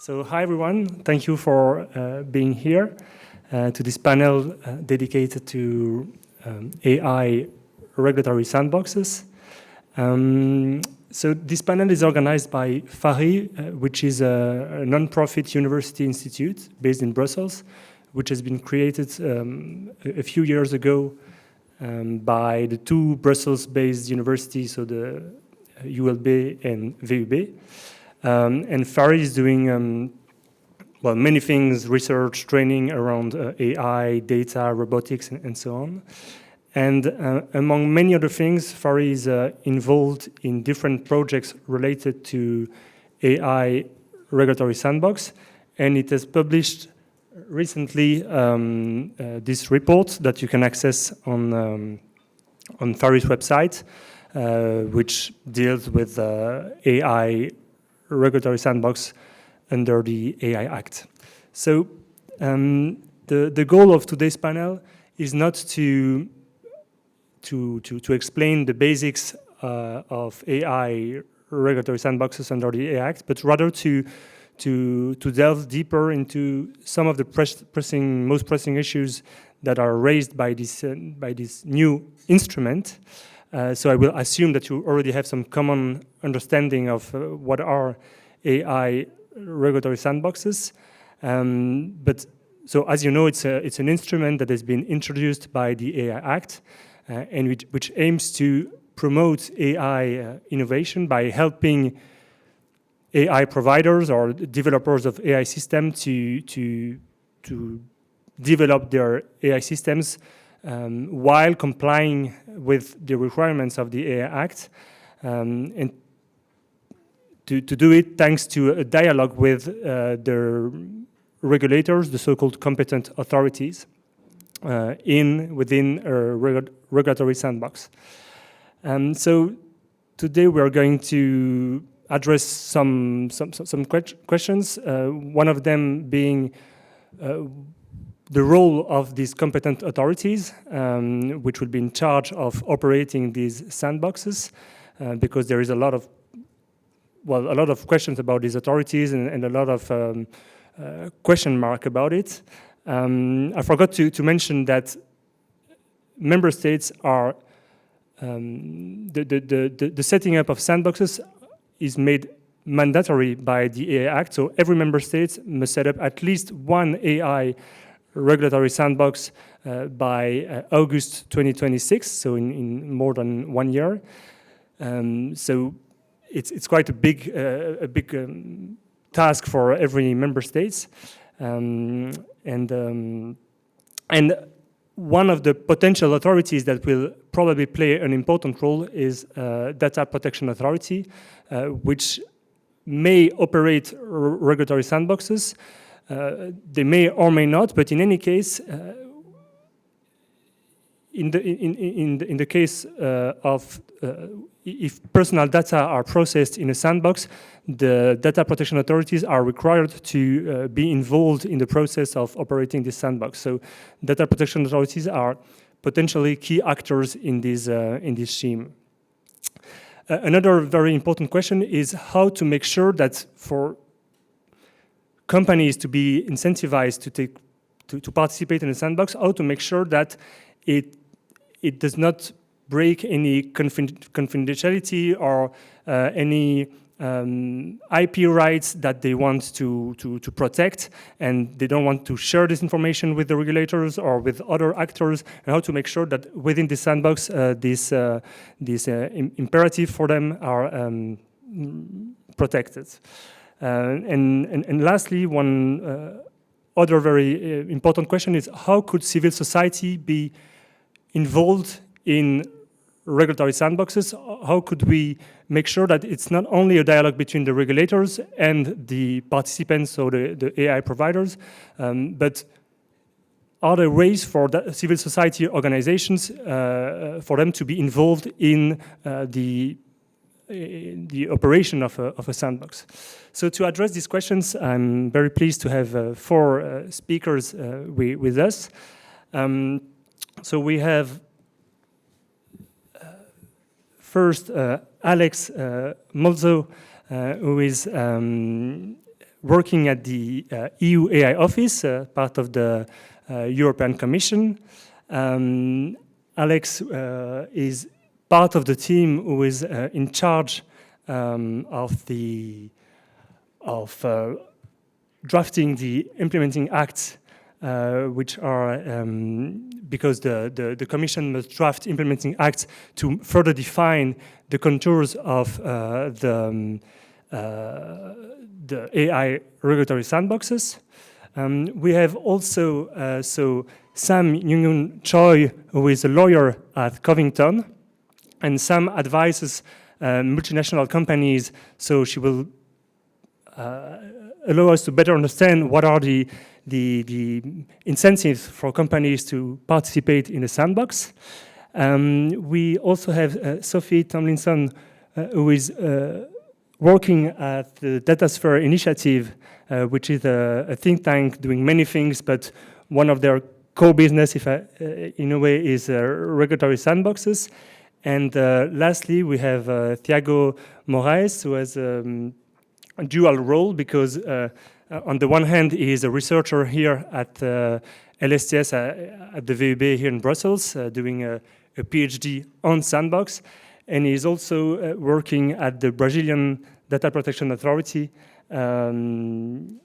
So hi everyone, thank you for being here to this panel dedicated to AI regulatory sandboxes. So this panel is organized by FARI, which is a non-profit university institute based in Brussels, which has been created a few years ago by the two Brussels-based universities, so the ULB and VUB. And FARI is doing well, many things, research, training around AI, data, robotics, and so on. And among many other things, FARI is involved in different projects related to AI regulatory sandbox. And it has published recently this report that you can access on FARI's website, which deals with AI regulatory sandbox under the AI Act. So the goal of today's panel is not to explain the basics of AI regulatory sandboxes under the AI Act, but rather to delve deeper into some of the most pressing issues that are raised by this new instrument. So I will assume that you already have some common understanding of what are AI regulatory sandboxes. But so as you know, it's an instrument that has been introduced by the AI Act and which aims to promote AI innovation by helping AI providers or developers of AI systems to develop their AI systems while complying with the requirements of the AI Act, and to do it thanks to a dialogue with the regulators, the so-called competent authorities, within a regulatory sandbox. So today we are going to address some questions. One of them being the role of these competent authorities, which will be in charge of operating these sandboxes, because there is a lot of questions about these authorities and a lot of question mark about it. I forgot to mention that member states are the setting up of sandboxes is made mandatory by the AI Act. So every member state must set up at least one AI regulatory sandbox by August 2026, so in more than 1 year. So it's quite a big task for every member state. And one of the potential authorities that will probably play an important role is Data Protection Authority, which may operate regulatory sandboxes. They may or may not, but in any case, in the case of if personal data are processed in a sandbox, the data protection authorities are required to be involved in the process of operating this sandbox. So data protection authorities are potentially key actors in this scheme. Another very important question is how to make sure that for companies to be incentivized to participate in a sandbox, how to make sure that it does not break any confidentiality or any IP rights that they want to protect, and they don't want to share this information with the regulators or with other actors, and how to make sure that within the sandbox, this imperative for them are protected. And lastly, one other very important question is how could civil society be involved in regulatory sandboxes? How could we make sure that it's not only a dialogue between the regulators and the participants, so the AI providers, but are there ways for the civil society organizations for them to be involved in the operation of a sandbox? So to address these questions, I'm very pleased to have four speakers with us. So we have first Alex Molzo, who is working at the EU AI Office, part of the European Commission. Alex is part of the team who is in charge of drafting the implementing acts, which are because the Commission must draft implementing acts to further define the contours of the AI regulatory sandboxes. We have also Sam Young-Yoon Choi, who is a lawyer at Covington, and Sam advises multinational companies, so she will allow us to better understand what are the incentives for companies to participate in the sandbox. We also have Sophie Tomlinson, who is working at the DataSphere Initiative, which is a think tank doing many things, but one of their core business, in a way, is regulatory sandboxes. And lastly, we have Thiago Moraes, who has a dual role because on the one hand, he is a researcher here at LSTS at the VUB here in Brussels, doing a PhD on Sandbox. And he is also working at the Brazilian Data Protection Authority and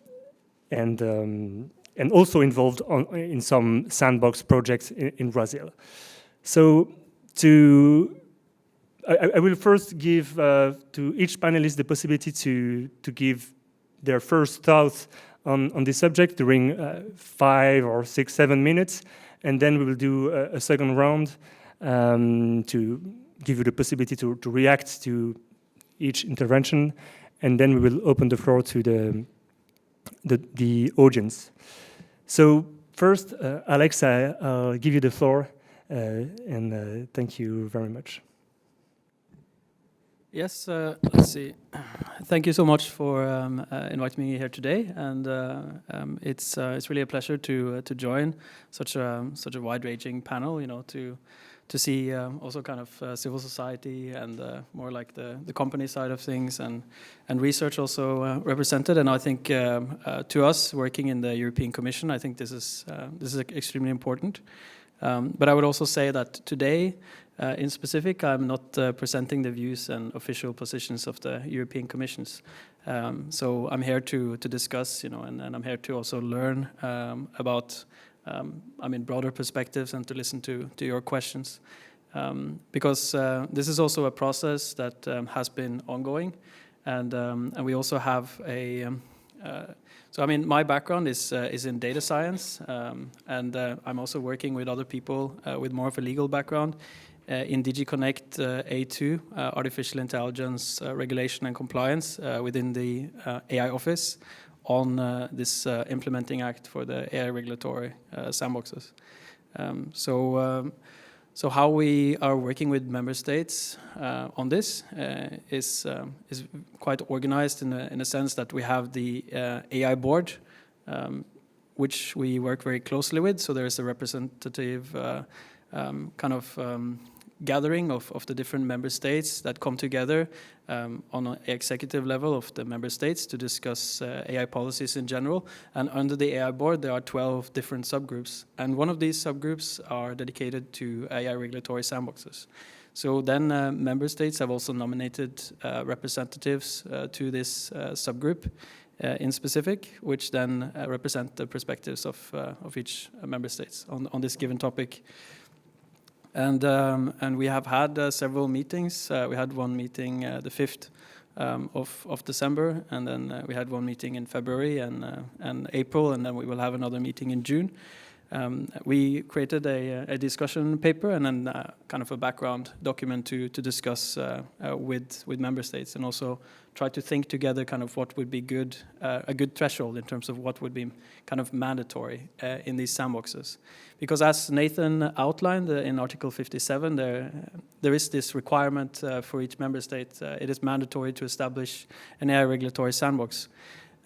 also involved in some sandbox projects in Brazil. So I will first give to each panelist the possibility to give their first thoughts on this subject during 5 or 6, 7 minutes, and then we will do a second round to give you the possibility to react to each intervention, and then we will open the floor to the audience. So first, Alex, I'll give you the floor, and thank you very much. Yes, let's see. Thank you so much for inviting me here today, and it's really a pleasure to join such a wide-ranging panel. You know, to see also kind of civil society and more like the company side of things, and research also represented. And I think to us working in the European Commission, I think this is extremely important. But I would also say that today, in specific, I'm not presenting the views and official positions of the European Commissions. So I'm here to discuss, you know, and I'm here to also learn about, broader perspectives and to listen to your questions. Because this is also a process that has been ongoing, and we also have a. So my background is in data science, and I'm also working with other people with more of a legal background in DG Connect A2, Artificial Intelligence Regulation and Compliance within the AI Office on this implementing act for the AI regulatory sandboxes. So how we are working with member states on this is quite organized in a sense that we have the AI board, which we work very closely with. So there is a representative gathering of the different member states that come together on an executive level of the member states to discuss AI policies in general. And under the AI board, there are 12 different subgroups. And one of these subgroups are dedicated to AI regulatory sandboxes. So then member states have also nominated representatives to this subgroup in specific, which then represent the perspectives of each member states on this given topic. And we have had several meetings. We had one meeting the 5th of December, and then we had one meeting in February and April, and then we will have another meeting in June. We created a discussion paper and then kind of a background document to discuss with member states, and also try to think together kind of what would be a good threshold in terms of what would be kind of mandatory in these sandboxes. Because as Nathan outlined in Article 57, there is this requirement for each member state. It is mandatory to establish an AI regulatory sandbox.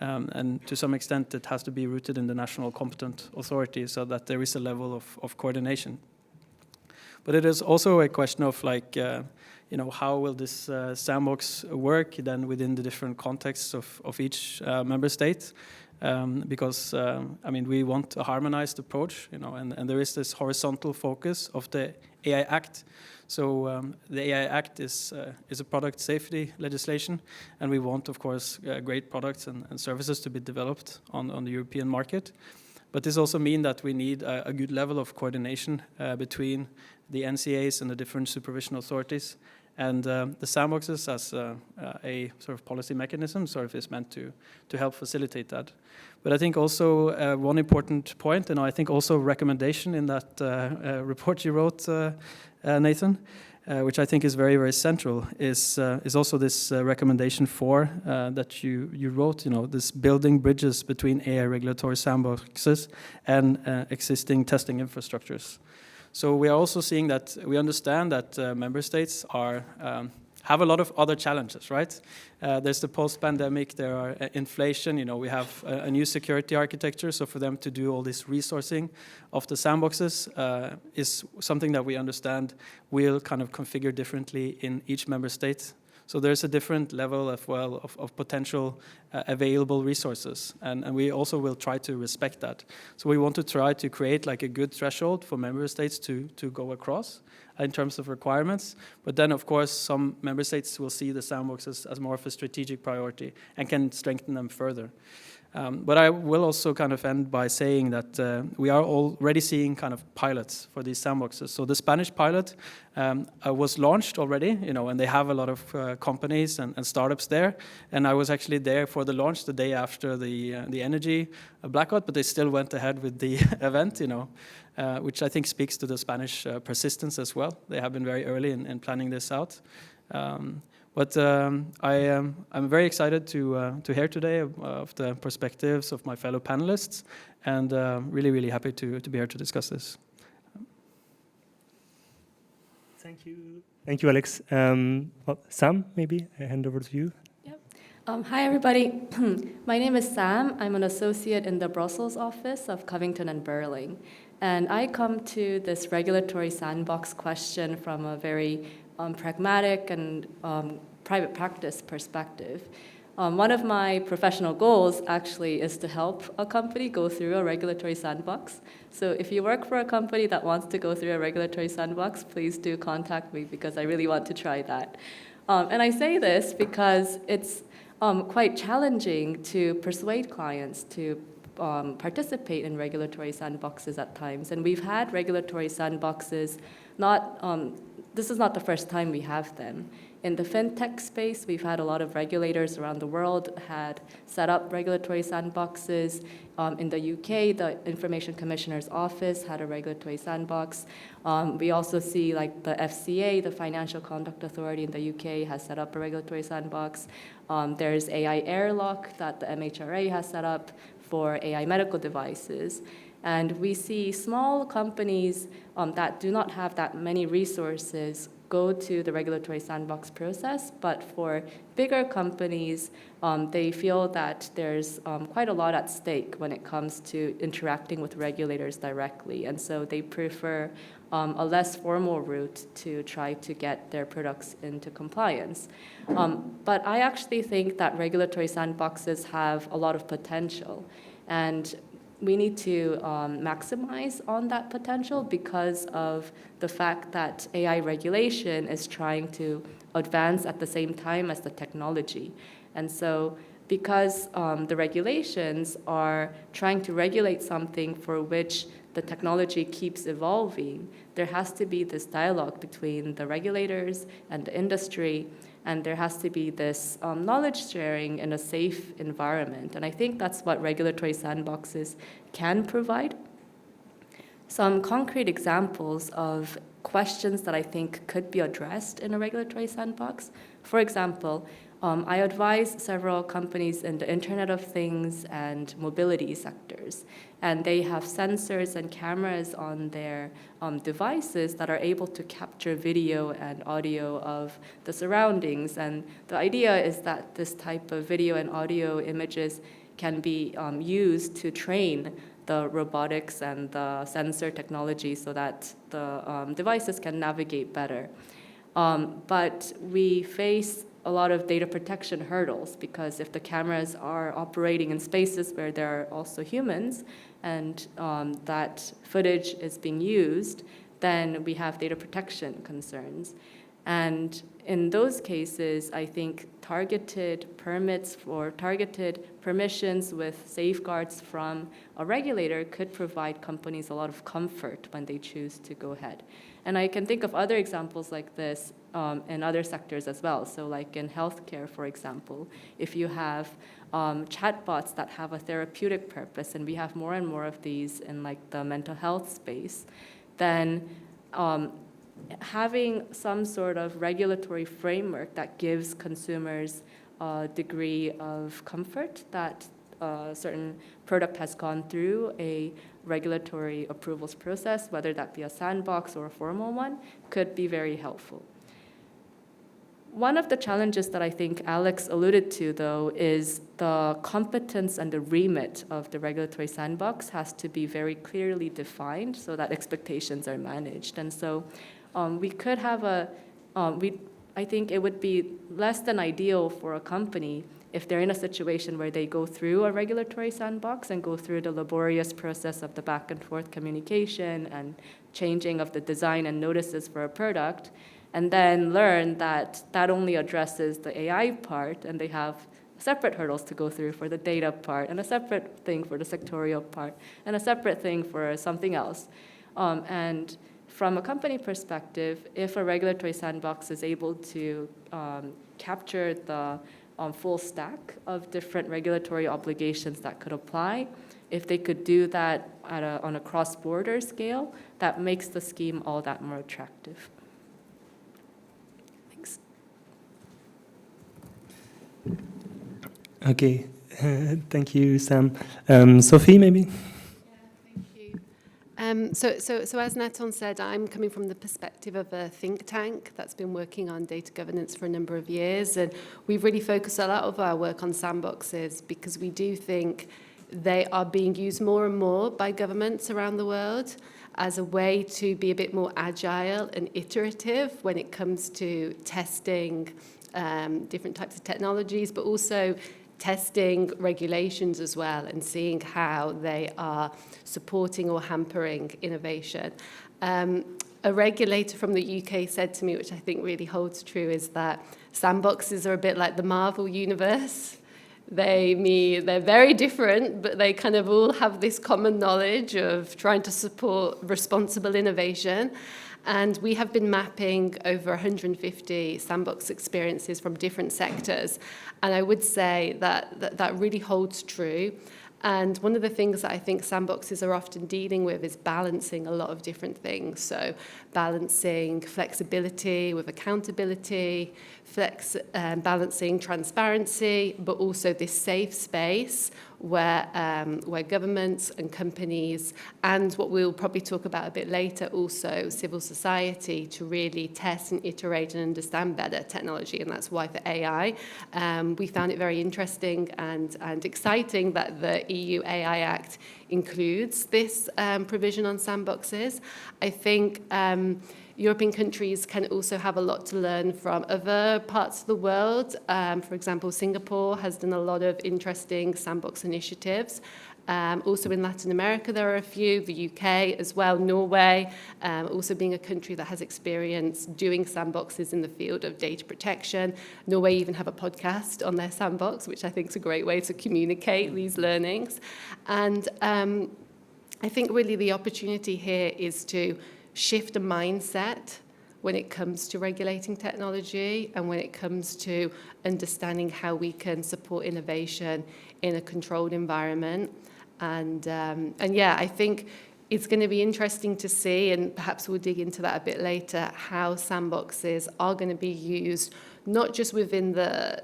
And to some extent, it has to be rooted in the national competent authority so that there is a level of coordination. But it is also a question of like, how will this sandbox work then within the different contexts of each member state? Because we want a harmonized approach, and there is this horizontal focus of the AI Act. So the AI Act is a product safety legislation, and we want, of course, great products and services to be developed on the European market. But this also means that we need a good level of coordination between the NCAs and the different supervision authorities. And the sandboxes as a sort of policy mechanism sort of is meant to help facilitate that. But I think also one important point, and I think also recommendation in that report you wrote, Nathan, which I think is very, very central, is also this recommendation 4 that you wrote, this building bridges between AI regulatory sandboxes and existing testing infrastructures. So we are also seeing that we understand that member states have a lot of other challenges, right? There's the post-pandemic, there are inflation, we have a new security architecture, so for them to do all this resourcing of the sandboxes is something that we understand will kind of configure differently in each member state. So there's a different level as well of potential available resources, and we also will try to respect that. So we want to try to create like a good threshold for member states to go across in terms of requirements, but then of course some member states will see the sandboxes as more of a strategic priority and can strengthen them further. But I will also kind of end by saying that we are already seeing kind of pilots for these sandboxes. So the Spanish pilot was launched already, and they have a lot of companies and startups there. And I was actually there for the launch the day after the energy blackout, but they still went ahead with the event, which I think speaks to the Spanish persistence as well. They have been very early in planning this out. But I'm very excited to hear today of the perspectives of my fellow panelists, and really, really happy to be here to discuss this. Thank you. Thank you, Alex. Sam, maybe I hand over to you. Yep. Hi, everybody. My name is Sam. I'm an associate in the Brussels office of Covington and Burling. And I come to this regulatory sandbox question from a very pragmatic and private practice perspective. One of my professional goals actually is to help a company go through a regulatory sandbox. So if you work for a company that wants to go through a regulatory sandbox, please do contact me because I really want to try that. And I say this because it's quite challenging to persuade clients to participate in regulatory sandboxes at times. And we've had regulatory sandboxes this is not the first time we have them. In the fintech space, we've had a lot of regulators around the world had set up regulatory sandboxes. In the UK, the Information Commissioner's Office had a regulatory sandbox. We also see like the FCA, the Financial Conduct Authority in the UK, has set up a regulatory sandbox. There's AI Airlock that the MHRA has set up for AI medical devices. And we see small companies that do not have that many resources go to the regulatory sandbox process, but for bigger companies, they feel that there's quite a lot at stake when it comes to interacting with regulators directly, and so they prefer a less formal route to try to get their products into compliance. But I actually think that regulatory sandboxes have a lot of potential, and we need to maximize on that potential because of the fact that AI regulation is trying to advance at the same time as the technology. And so because the regulations are trying to regulate something for which the technology keeps evolving, there has to be this dialogue between the regulators and the industry, and there has to be this knowledge sharing in a safe environment. And I think that's what regulatory sandboxes can provide. Some concrete examples of questions that I think could be addressed in a regulatory sandbox. For example, I advise several companies in the Internet of Things and mobility sectors, and they have sensors and cameras on their devices that are able to capture video and audio of the surroundings. And the idea is that this type of video and audio images can be used to train the robotics and the sensor technology so that the devices can navigate better. But we face a lot of data protection hurdles, because if the cameras are operating in spaces where there are also humans and that footage is being used, then we have data protection concerns. And in those cases, I think targeted permits or targeted permissions with safeguards from a regulator could provide companies a lot of comfort when they choose to go ahead. And I can think of other examples like this in other sectors as well. So like in healthcare, for example, if you have chatbots that have a therapeutic purpose, and we have more and more of these in like the mental health space, then having some sort of regulatory framework that gives consumers a degree of comfort that a certain product has gone through a regulatory approvals process, whether that be a sandbox or a formal one, could be very helpful. One of the challenges that I think Alex alluded to, though, is the competence and the remit of the regulatory sandbox has to be very clearly defined so that expectations are managed. And so we could have I think it would be less than ideal for a company if they're in a situation where they go through a regulatory sandbox and go through the laborious process of the back and forth communication and changing of the design and notices for a product, and then learn that that only addresses the AI part, and they have separate hurdles to go through for the data part, and a separate thing for the sectorial part, and a separate thing for something else. And from a company perspective, if a regulatory sandbox is able to capture the full stack of different regulatory obligations that could apply, if they could do that on a cross-border scale, that makes the scheme all that more attractive. Thanks. Okay, thank you, Sam. Sophie, maybe? So as Nathan said, I'm coming from the perspective of a think tank that's been working on data governance for a number of years, and we've really focused a lot of our work on sandboxes because we do think they are being used more and more by governments around the world as a way to be a bit more agile and iterative when it comes to testing different types of technologies, but also testing regulations as well and seeing how they are supporting or hampering innovation. A regulator from the UK said to me, which I think really holds true, is that sandboxes are a bit like the Marvel universe. They're very different, but they kind of all have this common knowledge of trying to support responsible innovation. And we have been mapping over 150 sandbox experiences from different sectors. And I would say that really holds true. And one of the things that I think sandboxes are often dealing with is balancing a lot of different things. So balancing flexibility with accountability, balancing transparency, but also this safe space where governments and companies, and what we'll probably talk about a bit later, also civil society, to really test and iterate and understand better technology. And that's why for AI, we found it very interesting and exciting that the EU AI Act includes this provision on sandboxes. I think European countries can also have a lot to learn from other parts of the world. For example, Singapore has done a lot of interesting sandbox initiatives. Also in Latin America, there are a few, the UK as well, Norway, also being a country that has experience doing sandboxes in the field of data protection. Norway even have a podcast on their sandbox, which I think is a great way to communicate these learnings. And I think really the opportunity here is to shift a mindset when it comes to regulating technology and when it comes to understanding how we can support innovation in a controlled environment. And yeah, I think it's going to be interesting to see, and perhaps we'll dig into that a bit later, how sandboxes are going to be used, not just within the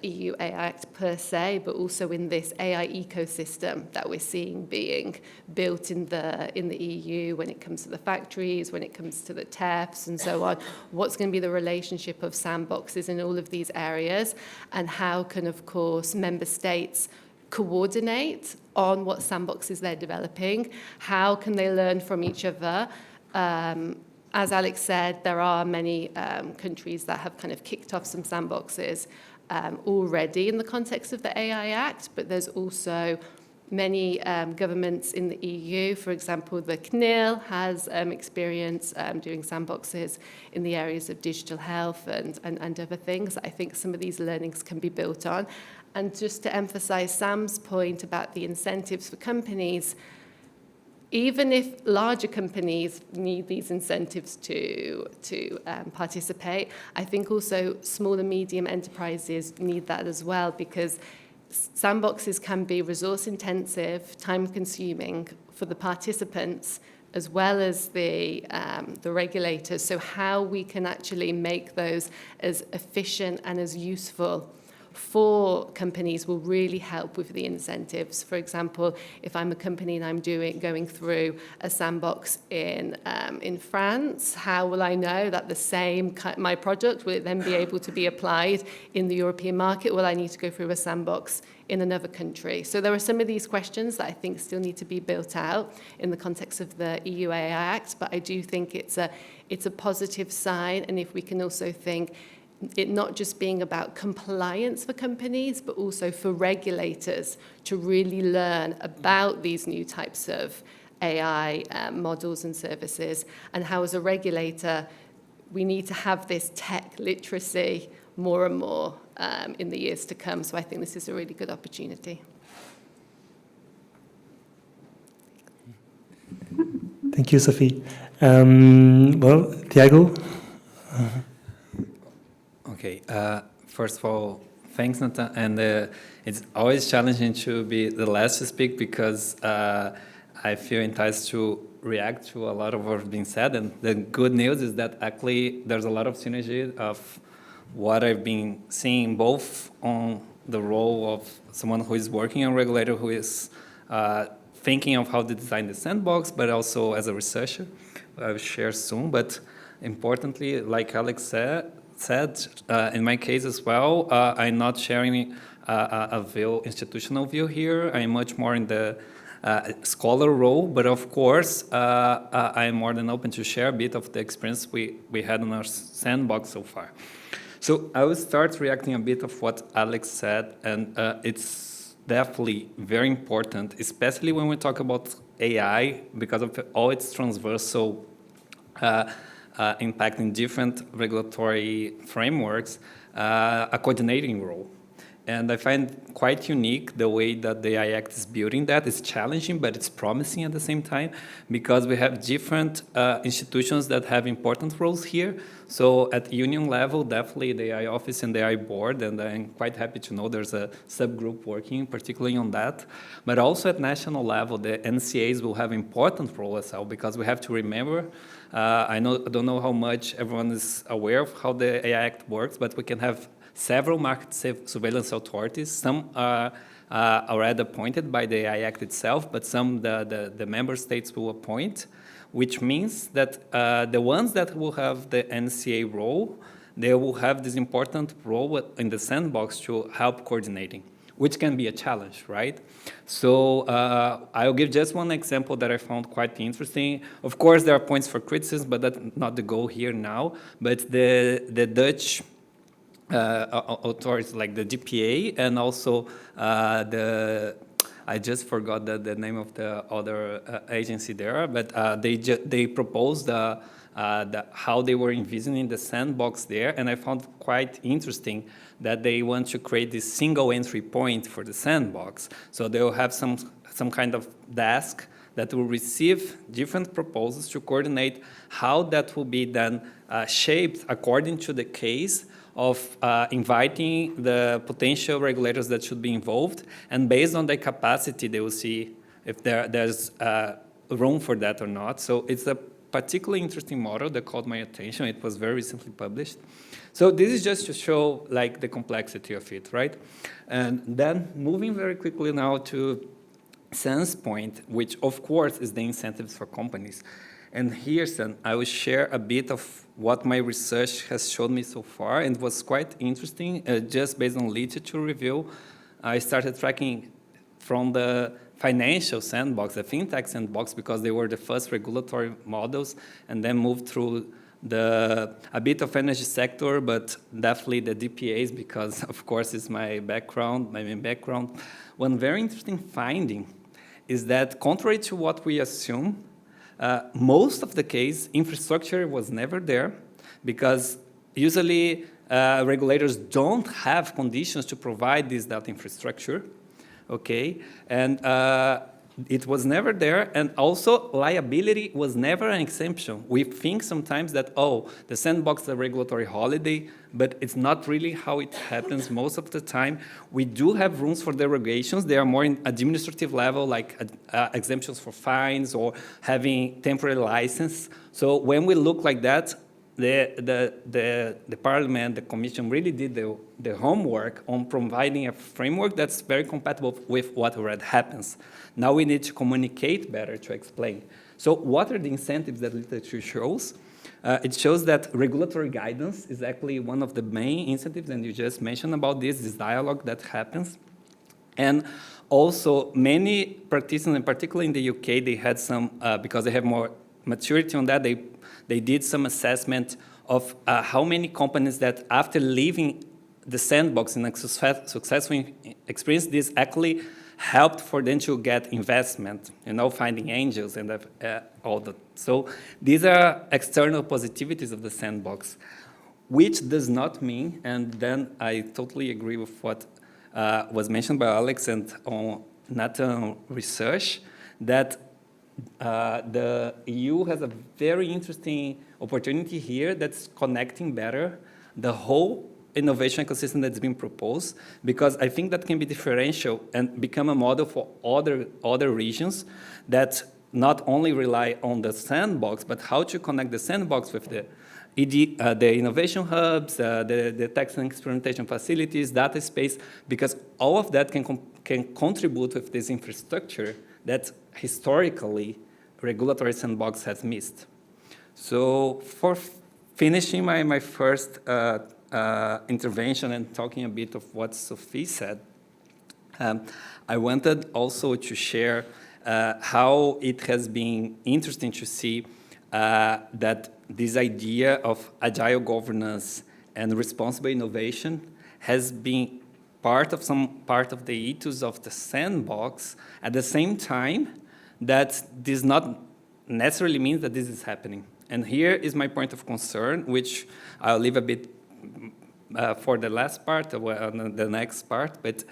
EU AI Act per se, but also in this AI ecosystem that we're seeing being built in the EU when it comes to the factories, when it comes to the TEFs and so on. What's going to be the relationship of sandboxes in all of these areas, and how can, of course, member states coordinate on what sandboxes they're developing. How can they learn from each other? As Alex said, there are many countries that have kind of kicked off some sandboxes already in the context of the AI Act, but there's also many governments in the EU, for example, the CNIL has experience doing sandboxes in the areas of digital health and other things. I think some of these learnings can be built on. And just to emphasize Sam's point about the incentives for companies, even if larger companies need these incentives to participate, I think also small and medium enterprises need that as well, because sandboxes can be resource intensive, time consuming for the participants as well as the regulators. So how we can actually make those as efficient and as useful for companies will really help with the incentives. For example, if I'm a company and I'm going through a sandbox in France, how will I know that the same my product will then be able to be applied in the European market? Will I need to go through a sandbox in another country? So there are some of these questions that I think still need to be built out in the context of the EU AI Act, but I do think it's a positive sign. And if we can also think it not just being about compliance for companies, but also for regulators to really learn about these new types of AI models and services, and how as a regulator, we need to have this tech literacy more and more in the years to come. So I think this is a really good opportunity. Thank you, Sophie. Well, Tiago? Okay, first of all, thanks, Nathan. And it's always challenging to be the last to speak because I feel enticed to react to a lot of what's being said. And the good news is that actually there's a lot of synergy of what I've been seeing both on the role of someone who is working on regulator, who is thinking of how to design the sandbox, but also as a researcher. I'll share soon. But importantly, like Alex said, in my case as well, I'm not sharing a institutional view here. I'm much more in the scholar role, but of course, I'm more than open to share a bit of the experience we had in our sandbox so far. So I will start reacting a bit of what Alex said, and it's definitely very important, especially when we talk about AI, because of all its transversal impact in different regulatory frameworks, a coordinating role. And I find quite unique the way that the AI Act is building that. It's challenging, but it's promising at the same time, because we have different institutions that have important roles here. So at union level, definitely the AI office and the AI board, and I'm quite happy to know there's a subgroup working particularly on that. But also at national level, the NCAs will have important role as well, because we have to remember, I don't know how much everyone is aware of how the AI Act works, but we can have several market surveillance authorities. Some are already appointed by the AI Act itself, but some the member states will appoint, which means that the ones that will have the NCA role, they will have this important role in the sandbox to help coordinating, which can be a challenge, right? So I'll give just one example that I found quite interesting. Of course, there are points for criticism, but that's not the goal here now. But the Dutch authorities like the DPA and also I just forgot the name of the other agency there, but they proposed how they were envisioning the sandbox there, and I found quite interesting that they want to create this single entry point for the sandbox. So they will have some kind of desk that will receive different proposals to coordinate how that will be then shaped according to the case of inviting the potential regulators that should be involved, and based on their capacity, they will see if there's room for that or not. So it's a particularly interesting model that caught my attention. It was very recently published. So this is just to show like the complexity of it, right? And then moving very quickly now to Sam's point, which of course is the incentives for companies. And here, Sam, I will share a bit of what my research has shown me so far, and it was quite interesting. Just based on literature review, I started tracking from the financial sandbox, the fintech sandbox, because they were the first regulatory models, and then moved through a bit of energy sector, but definitely the DPAs, because of course it's my main background. One very interesting finding is that contrary to what we assume, most of the case, infrastructure was never there, because usually regulators don't have conditions to provide this data infrastructure, okay? And it was never there, and also liability was never an exemption. We think sometimes that, oh, the sandbox is a regulatory holiday, but it's not really how it happens most of the time. We do have rooms for derogations. They are more in administrative level, like exemptions for fines or having temporary license. So when we look like that, the Parliament, the Commission really did the homework on providing a framework that's very compatible with what already happens. Now we need to communicate better to explain. So what are the incentives that literature shows? It shows that regulatory guidance is actually one of the main incentives, and you just mentioned about this dialogue that happens. And also many practitioners, particularly in the UK, they had some, because they have more maturity on that, they did some assessment of how many companies that after leaving the sandbox in a successful experience, this actually helped for them to get investment, finding angels and all that. So these are external positivities of the sandbox, which does not mean, and then I totally agree with what was mentioned by Alex and on Nathan research, that the EU has a very interesting opportunity here that's connecting better the whole innovation ecosystem that's been proposed, because I think that can be differential and become a model for other regions that not only rely on the sandbox, but how to connect the sandbox with the innovation hubs, the tech and experimentation facilities, data space, because all of that can contribute with this infrastructure that historically regulatory sandbox has missed. So for finishing my first intervention and talking a bit of what Sophie said, I wanted also to share how it has been interesting to see that this idea of agile governance and responsible innovation has been part of the ethos of the sandbox, at the same time that this not necessarily means that this is happening. And here is my point of concern, which I'll leave a bit for the last part, the next part, but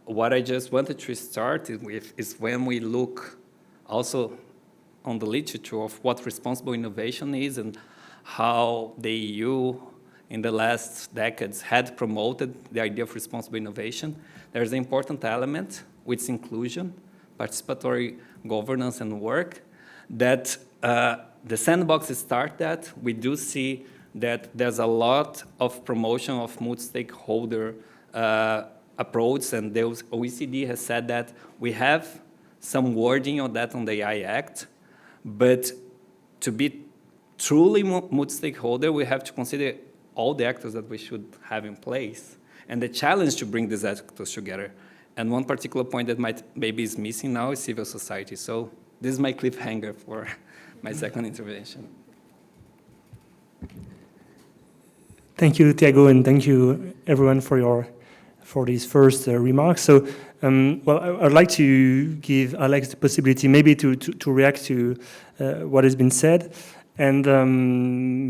what I just wanted to start with is when we look also on the literature of what responsible innovation is and how the EU in the last decades had promoted the idea of responsible innovation. There's an important element, which is inclusion, participatory governance and work, that the sandbox start that. We do see that there's a lot of promotion of multi-stakeholder approach, and the OECD has said that we have some wording on that on the AI Act, but to be truly multi-stakeholder, we have to consider all the actors that we should have in place, and the challenge to bring these actors together. And one particular point that maybe is missing now is civil society. So this is my cliffhanger for my second intervention. Thank you, Thiago, and thank you everyone for these first remarks. So, I'd like to give Alex the possibility maybe to react to what has been said, and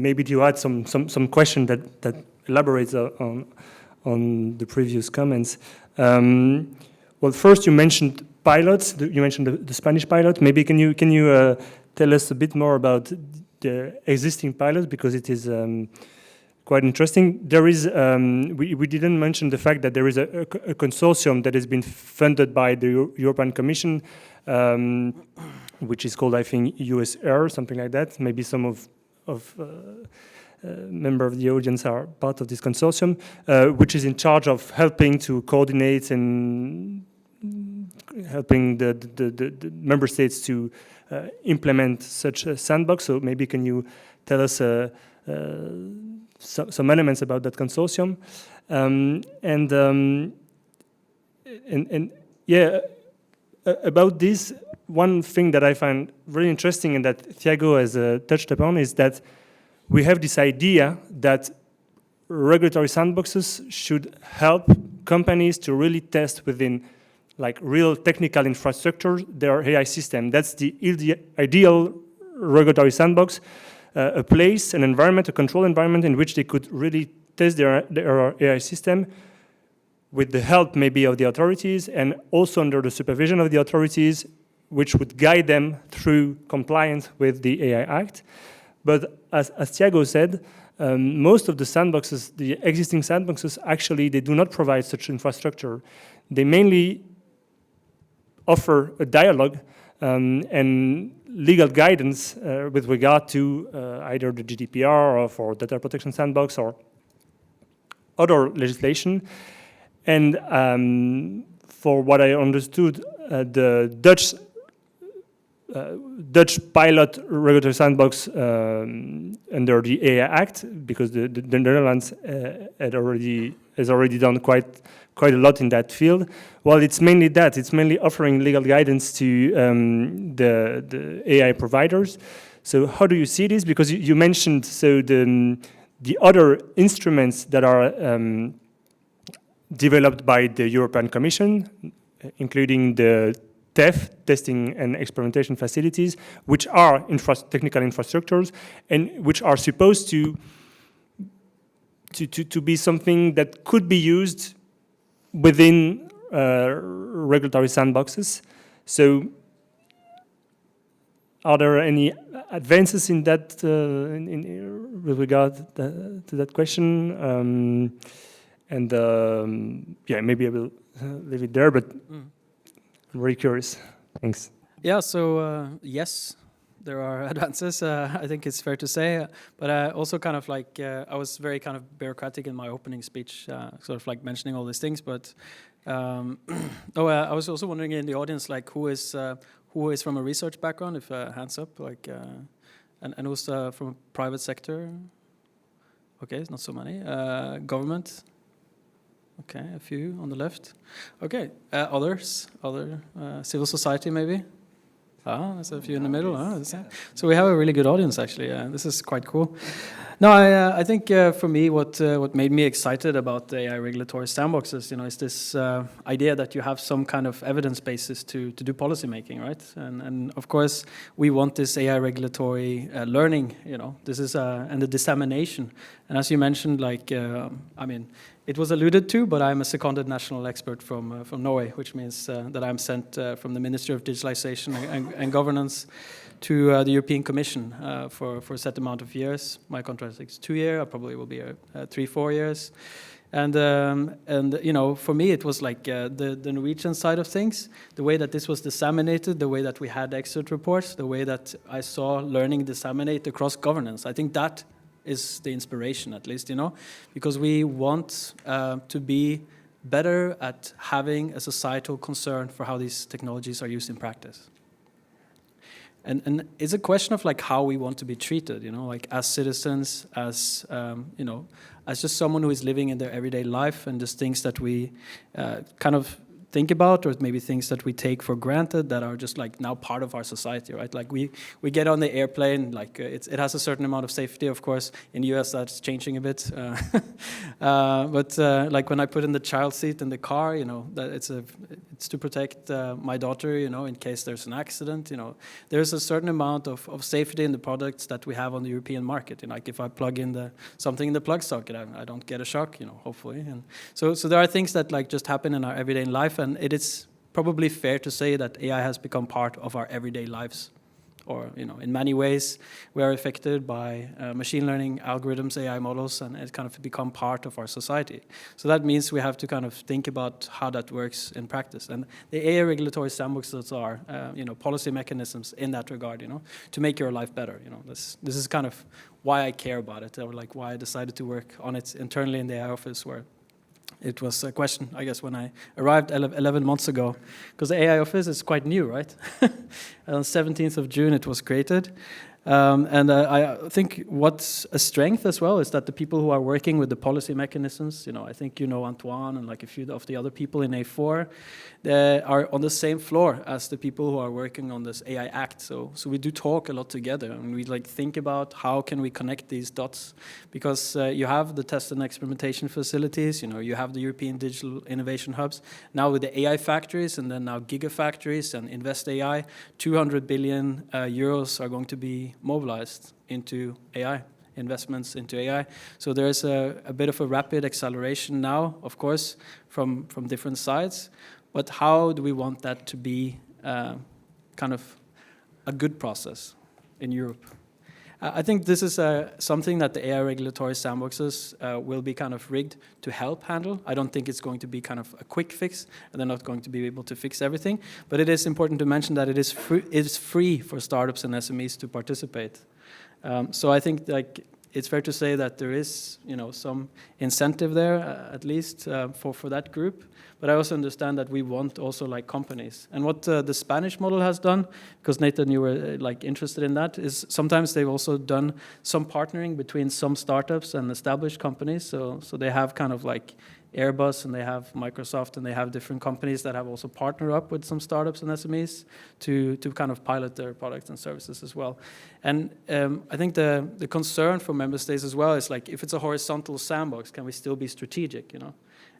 maybe to add some question that elaborates on the previous comments. Well, first you mentioned pilots. You mentioned the Spanish pilot. Maybe can you tell us a bit more about the existing pilots, because it is quite interesting. There is we didn't mention the fact that there is a consortium that has been funded by the European Commission, which is called, I think, USR, something like that. Maybe some of members of the audience are part of this consortium, which is in charge of helping to coordinate and helping the member states to implement such a sandbox. So maybe can you tell us some elements about that consortium, and Yeah, about this, one thing that I find very interesting and that Thiago has touched upon is that we have this idea that regulatory sandboxes should help companies to really test within like real technical infrastructure their AI system. That's the ideal regulatory sandbox, a place, an environment, a control environment in which they could really test their AI system with the help maybe of the authorities and also under the supervision of the authorities, which would guide them through compliance with the AI Act. But as Thiago said, most of the sandboxes, the existing sandboxes, actually, they do not provide such infrastructure. They mainly offer a dialogue and legal guidance with regard to either the GDPR or for data protection sandbox or other legislation. And for what I understood, the Dutch pilot regulatory sandbox under the AI Act, because the Netherlands has already done quite a lot in that field. Well, it's mainly that. It's mainly offering legal guidance to the AI providers. So how do you see this? Because you mentioned so the other instruments that are developed by the European Commission, including the TEF, testing and experimentation facilities, which are technical infrastructures and which are supposed to be something that could be used within regulatory sandboxes. So are there any advances in that with regard to that question? Yeah, maybe I will leave it there, but I'm very curious. Thanks. Yeah, so yes, there are advances, I think it's fair to say, but also kind of like, I was very kind of bureaucratic in my opening speech, sort of like mentioning all these things, but I was also wondering in the audience, like who is from a research background, if hands up, like, and who's from a private sector? Okay, not so many. Government? Okay, a few on the left. Okay, other civil society maybe? There's a few in the middle. So we have a really good audience actually. This is quite cool. No, I think for me, what made me excited about the AI regulatory sandboxes, is this idea that you have some kind of evidence basis to do policy making, right? And of course, we want this AI regulatory learning, this is and the dissemination. And as you mentioned, like, it was alluded to, but I'm a seconded national expert from Norway, which means that I'm sent from the Ministry of Digitalization and Governance to the European Commission for a set amount of years. My contract is 2 years. I probably will be 3-4 years. And for me, it was like the Norwegian side of things, the way that this was disseminated, the way that we had exit reports, the way that I saw learning disseminate across governance. I think that is the inspiration, at least, because we want to be better at having a societal concern for how these technologies are used in practice. And it's a question of like how we want to be treated, like as citizens, as as just someone who is living in their everyday life, and just things that we kind of think about, or maybe things that we take for granted that are just like now part of our society, right? Like we get on the airplane, like it has a certain amount of safety, of course. In the US, that's changing a bit. But like when I put in the child seat in the car, that it's to protect my daughter, in case there's an accident. There's a certain amount of safety in the products that we have on the European market. Like if I plug in something in the plug socket, I don't get a shock, hopefully. And so there are things that like just happen in our everyday life. And it is probably fair to say that AI has become part of our everyday lives. Or, in many ways, we are affected by machine learning algorithms, AI models, and it's kind of become part of our society. So that means we have to kind of think about how that works in practice. And the AI regulatory sandboxes are, policy mechanisms in that regard, to make your life better. This is kind of why I care about it, or like why I decided to work on it internally in the AI office, where it was a question, I guess, when I arrived 11 months ago, because the AI office is quite new, right? On 17th of June, it was created. And I think what's a strength as well is that the people who are working with the policy mechanisms, I think Antoine and like a few of the other people in A4, they are on the same floor as the people who are working on this AI Act. So we do talk a lot together, and we like think about how can we connect these dots, because you have the test and experimentation facilities, you have the European Digital Innovation Hubs, now with the AI factories, and then now gigafactories and Invest AI, 200 billion euros are going to be mobilized into AI, investments into AI. So there's a bit of a rapid acceleration now, of course, from different sides. But how do we want that to be kind of a good process in Europe? I think this is something that the AI regulatory sandboxes will be kind of rigged to help handle. I don't think it's going to be kind of a quick fix, and they're not going to be able to fix everything. But it is important to mention that it is free for startups and SMEs to participate. So I think like it's fair to say that there is some incentive there, at least for that group. But I also understand that we want also like companies. And what the Spanish model has done, because Nathan, you were like interested in that, is sometimes they've also done some partnering between some startups and established companies. So they have kind of like Airbus and they have Microsoft and they have different companies that have also partnered up with some startups and SMEs to kind of pilot their products and services as well. And I think the concern for member states as well is like, if it's a horizontal sandbox, can we still be strategic,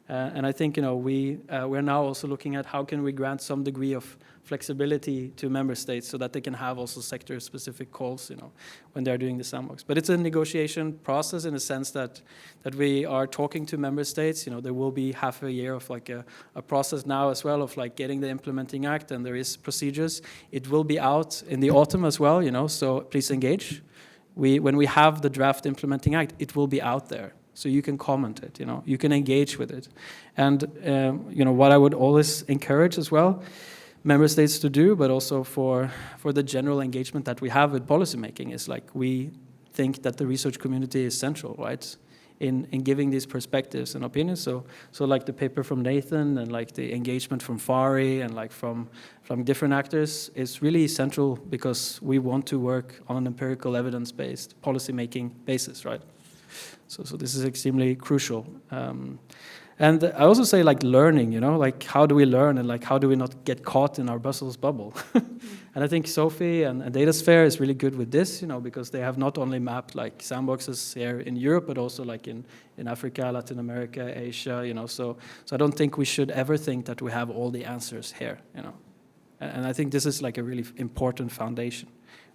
And I think we're now also looking at how can we grant some degree of flexibility to member states so that they can have also sector-specific calls, when they're doing the sandbox. But it's a negotiation process in the sense that we are talking to member states. There will be half a year of like a process now as well of like getting the implementing act, and there is procedures. It will be out in the autumn as well, so please engage. When we have the draft implementing act, it will be out there. So you can comment it, you can engage with it. And, what I would always encourage as well, member states to do, but also for the general engagement that we have with policymaking is like, we think that the research community is central, right? In giving these perspectives and opinions. So like the paper from Nathan and like the engagement from Fari and like from different actors is really central because we want to work on an empirical evidence-based policymaking basis, right? So this is extremely crucial. And I also say like learning, like how do we learn and like how do we not get caught in our Brussels bubble? And I think Sophie and Datasphere is really good with this, because they have not only mapped like sandboxes here in Europe, but also like in Africa, Latin America, Asia, So I don't think we should ever think that we have all the answers here, And I think this is like a really important foundation.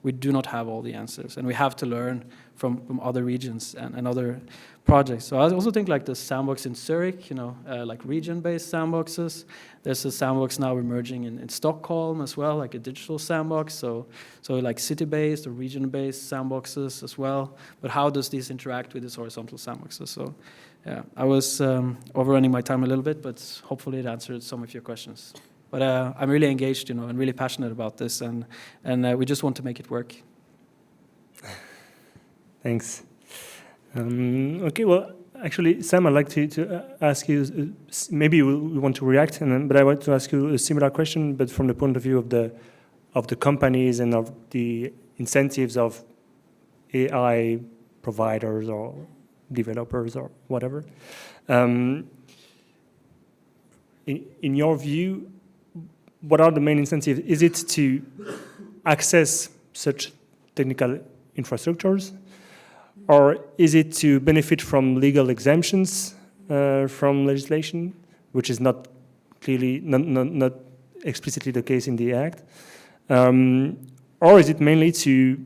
We do not have all the answers, and we have to learn from other regions and other projects. So I also think like the sandbox in Zurich, like region-based sandboxes. There's a sandbox now emerging in Stockholm as well, like a digital sandbox. So like city-based or region-based sandboxes as well. But how does this interact with these horizontal sandboxes? So yeah, I was overrunning my time a little bit, but hopefully it answered some of your questions. But I'm really engaged, and really passionate about this, and we just want to make it work. Thanks. Okay, well, actually, Sam, I'd like to ask you, maybe we want to react, but I want to ask you a similar question, but from the point of view of the companies and of the incentives of AI providers or developers or whatever. In your view, what are the main incentives? Is it to access such technical infrastructures, or is it to benefit from legal exemptions from legislation, which is not clearly not explicitly the case in the Act, or is it mainly to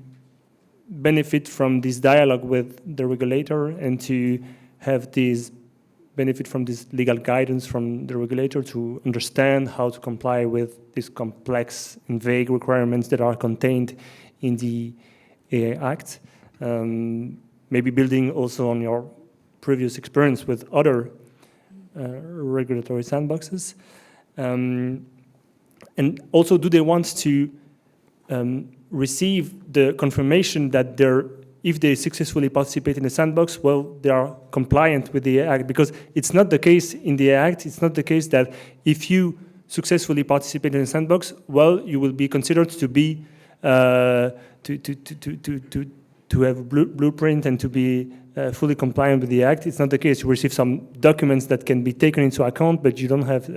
benefit from this dialogue with the regulator and to have these benefit from this legal guidance from the regulator to understand how to comply with these complex and vague requirements that are contained in the AI Act? Maybe building also on your previous experience with other regulatory sandboxes. And also, do they want to receive the confirmation that if they successfully participate in the sandbox, well, they are compliant with the Act? Because it's not the case in the Act. It's not the case that if you successfully participate in the sandbox, well, you will be considered to be to have a blueprint and to be fully compliant with the Act. It's not the case. You receive some documents that can be taken into account, but you don't have.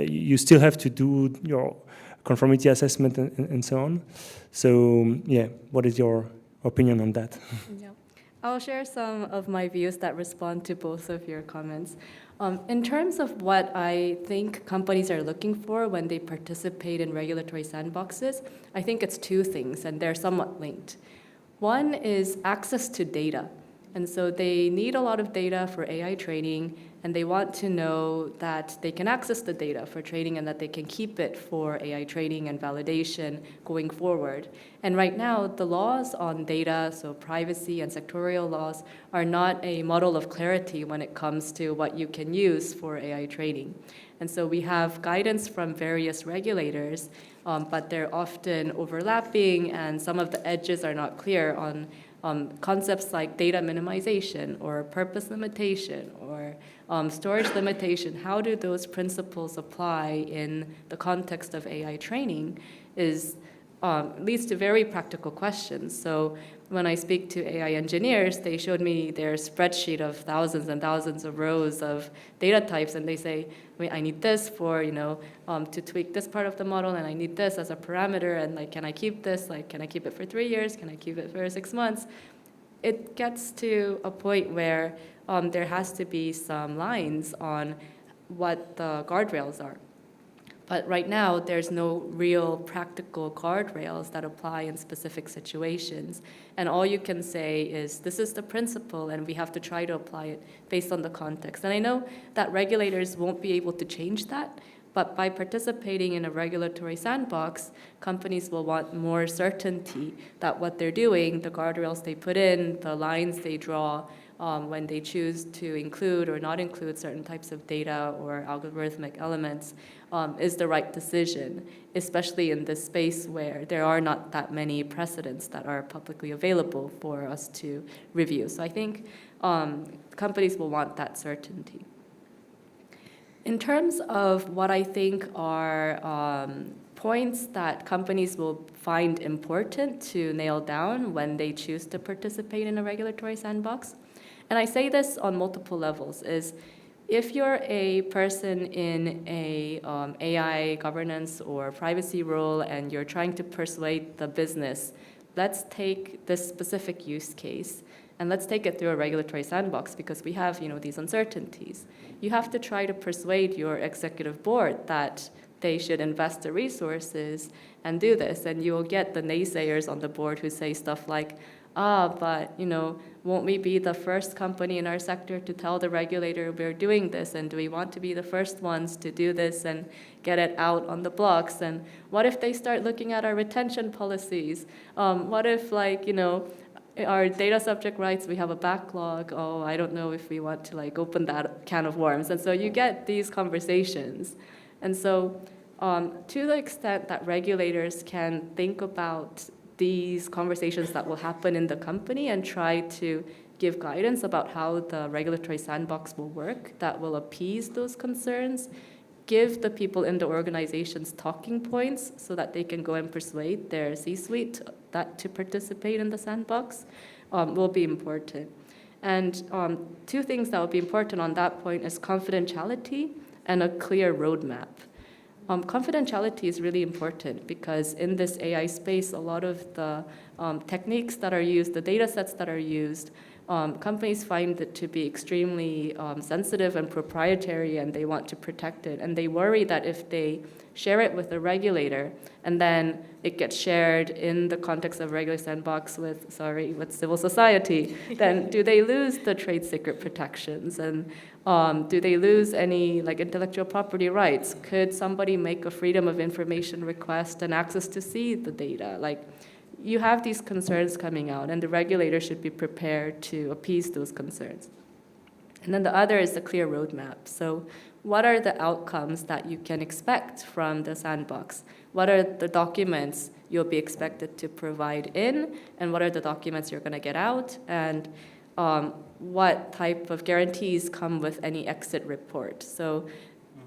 You still have to do your conformity assessment and so on. So yeah, what is your opinion on that? Yeah. I'll share some of my views that respond to both of your comments. In terms of what I think companies are looking for when they participate in regulatory sandboxes, I think it's two things, and they're somewhat linked. One is access to data. And so they need a lot of data for AI training, and they want to know that they can access the data for training and that they can keep it for AI training and validation going forward. And right now, the laws on data, so privacy and sectorial laws, are not a model of clarity when it comes to what you can use for AI training. And so we have guidance from various regulators, but they're often overlapping, and some of the edges are not clear on concepts like data minimization or purpose limitation or storage limitation. How do those principles apply in the context of AI training leads to very practical questions. So when I speak to AI engineers, they showed me their spreadsheet of thousands and thousands of rows of data types, and they say, I need this for, to tweak this part of the model, and I need this as a parameter, and like, can I keep this? Like, can I keep it for 3 years? Can I keep it for 6 months? It gets to a point where there has to be some lines on what the guardrails are. But right now, there's no real practical guardrails that apply in specific situations. And all you can say is, this is the principle, and we have to try to apply it based on the context. And I know that regulators won't be able to change that, but by participating in a regulatory sandbox, companies will want more certainty that what they're doing, the guardrails they put in, the lines they draw, when they choose to include or not include certain types of data or algorithmic elements, is the right decision, especially in this space where there are not that many precedents that are publicly available for us to review. So I think companies will want that certainty. In terms of what I think are points that companies will find important to nail down when they choose to participate in a regulatory sandbox, and I say this on multiple levels, is if you're a person in a AI governance or privacy role and you're trying to persuade the business, let's take this specific use case and let's take it through a regulatory sandbox because we have these uncertainties. You have to try to persuade your executive board that they should invest the resources and do this, and you'll get the naysayers on the board who say stuff like, but won't we be the first company in our sector to tell the regulator we're doing this, and do we want to be the first ones to do this and get it out on the blocks? And what if they start looking at our retention policies? What if our data subject rights, we have a backlog. Oh, I don't know if we want to open that can of worms. And so you get these conversations. And so to the extent that regulators can think about these conversations that will happen in the company and try to give guidance about how the regulatory sandbox will work, that will appease those concerns, give the people in the organizations talking points so that they can go and persuade their C-suite that to participate in the sandbox, will be important. And two things that will be important on that point is confidentiality and a clear roadmap. Confidentiality is really important because in this AI space, a lot of the techniques that are used, the data sets that are used, companies find it to be extremely sensitive and proprietary, and they want to protect it. And they worry that if they share it with the regulator and then it gets shared in the context of regular sandbox with civil society, then do they lose the trade secret protections? And do they lose any intellectual property rights? Could somebody make a freedom of information request and access to see the data? You have these concerns coming out, and the regulator should be prepared to appease those concerns. And then the other is the clear roadmap. So what are the outcomes that you can expect from the sandbox? What are the documents you'll be expected to provide in, and what are the documents you're going to get out? And what type of guarantees come with any exit report? So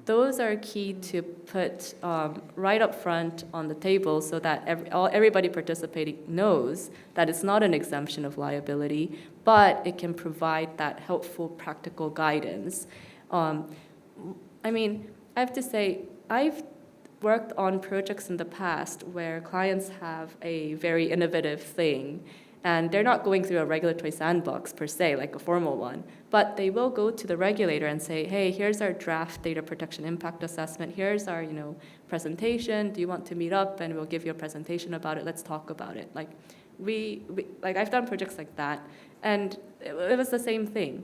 those are key to put right up front on the table so that everybody participating knows that it's not an exemption of liability, but it can provide that helpful practical guidance. I mean, I have to say, I've worked on projects in the past where clients have a very innovative thing, and they're not going through a regulatory sandbox per se, like a formal one, but they will go to the regulator and say, hey, here's our draft data protection impact assessment, here's our presentation, do you want to meet up, and we'll give you a presentation about it, let's talk about it. Like, like I've done projects like that, and it was the same thing.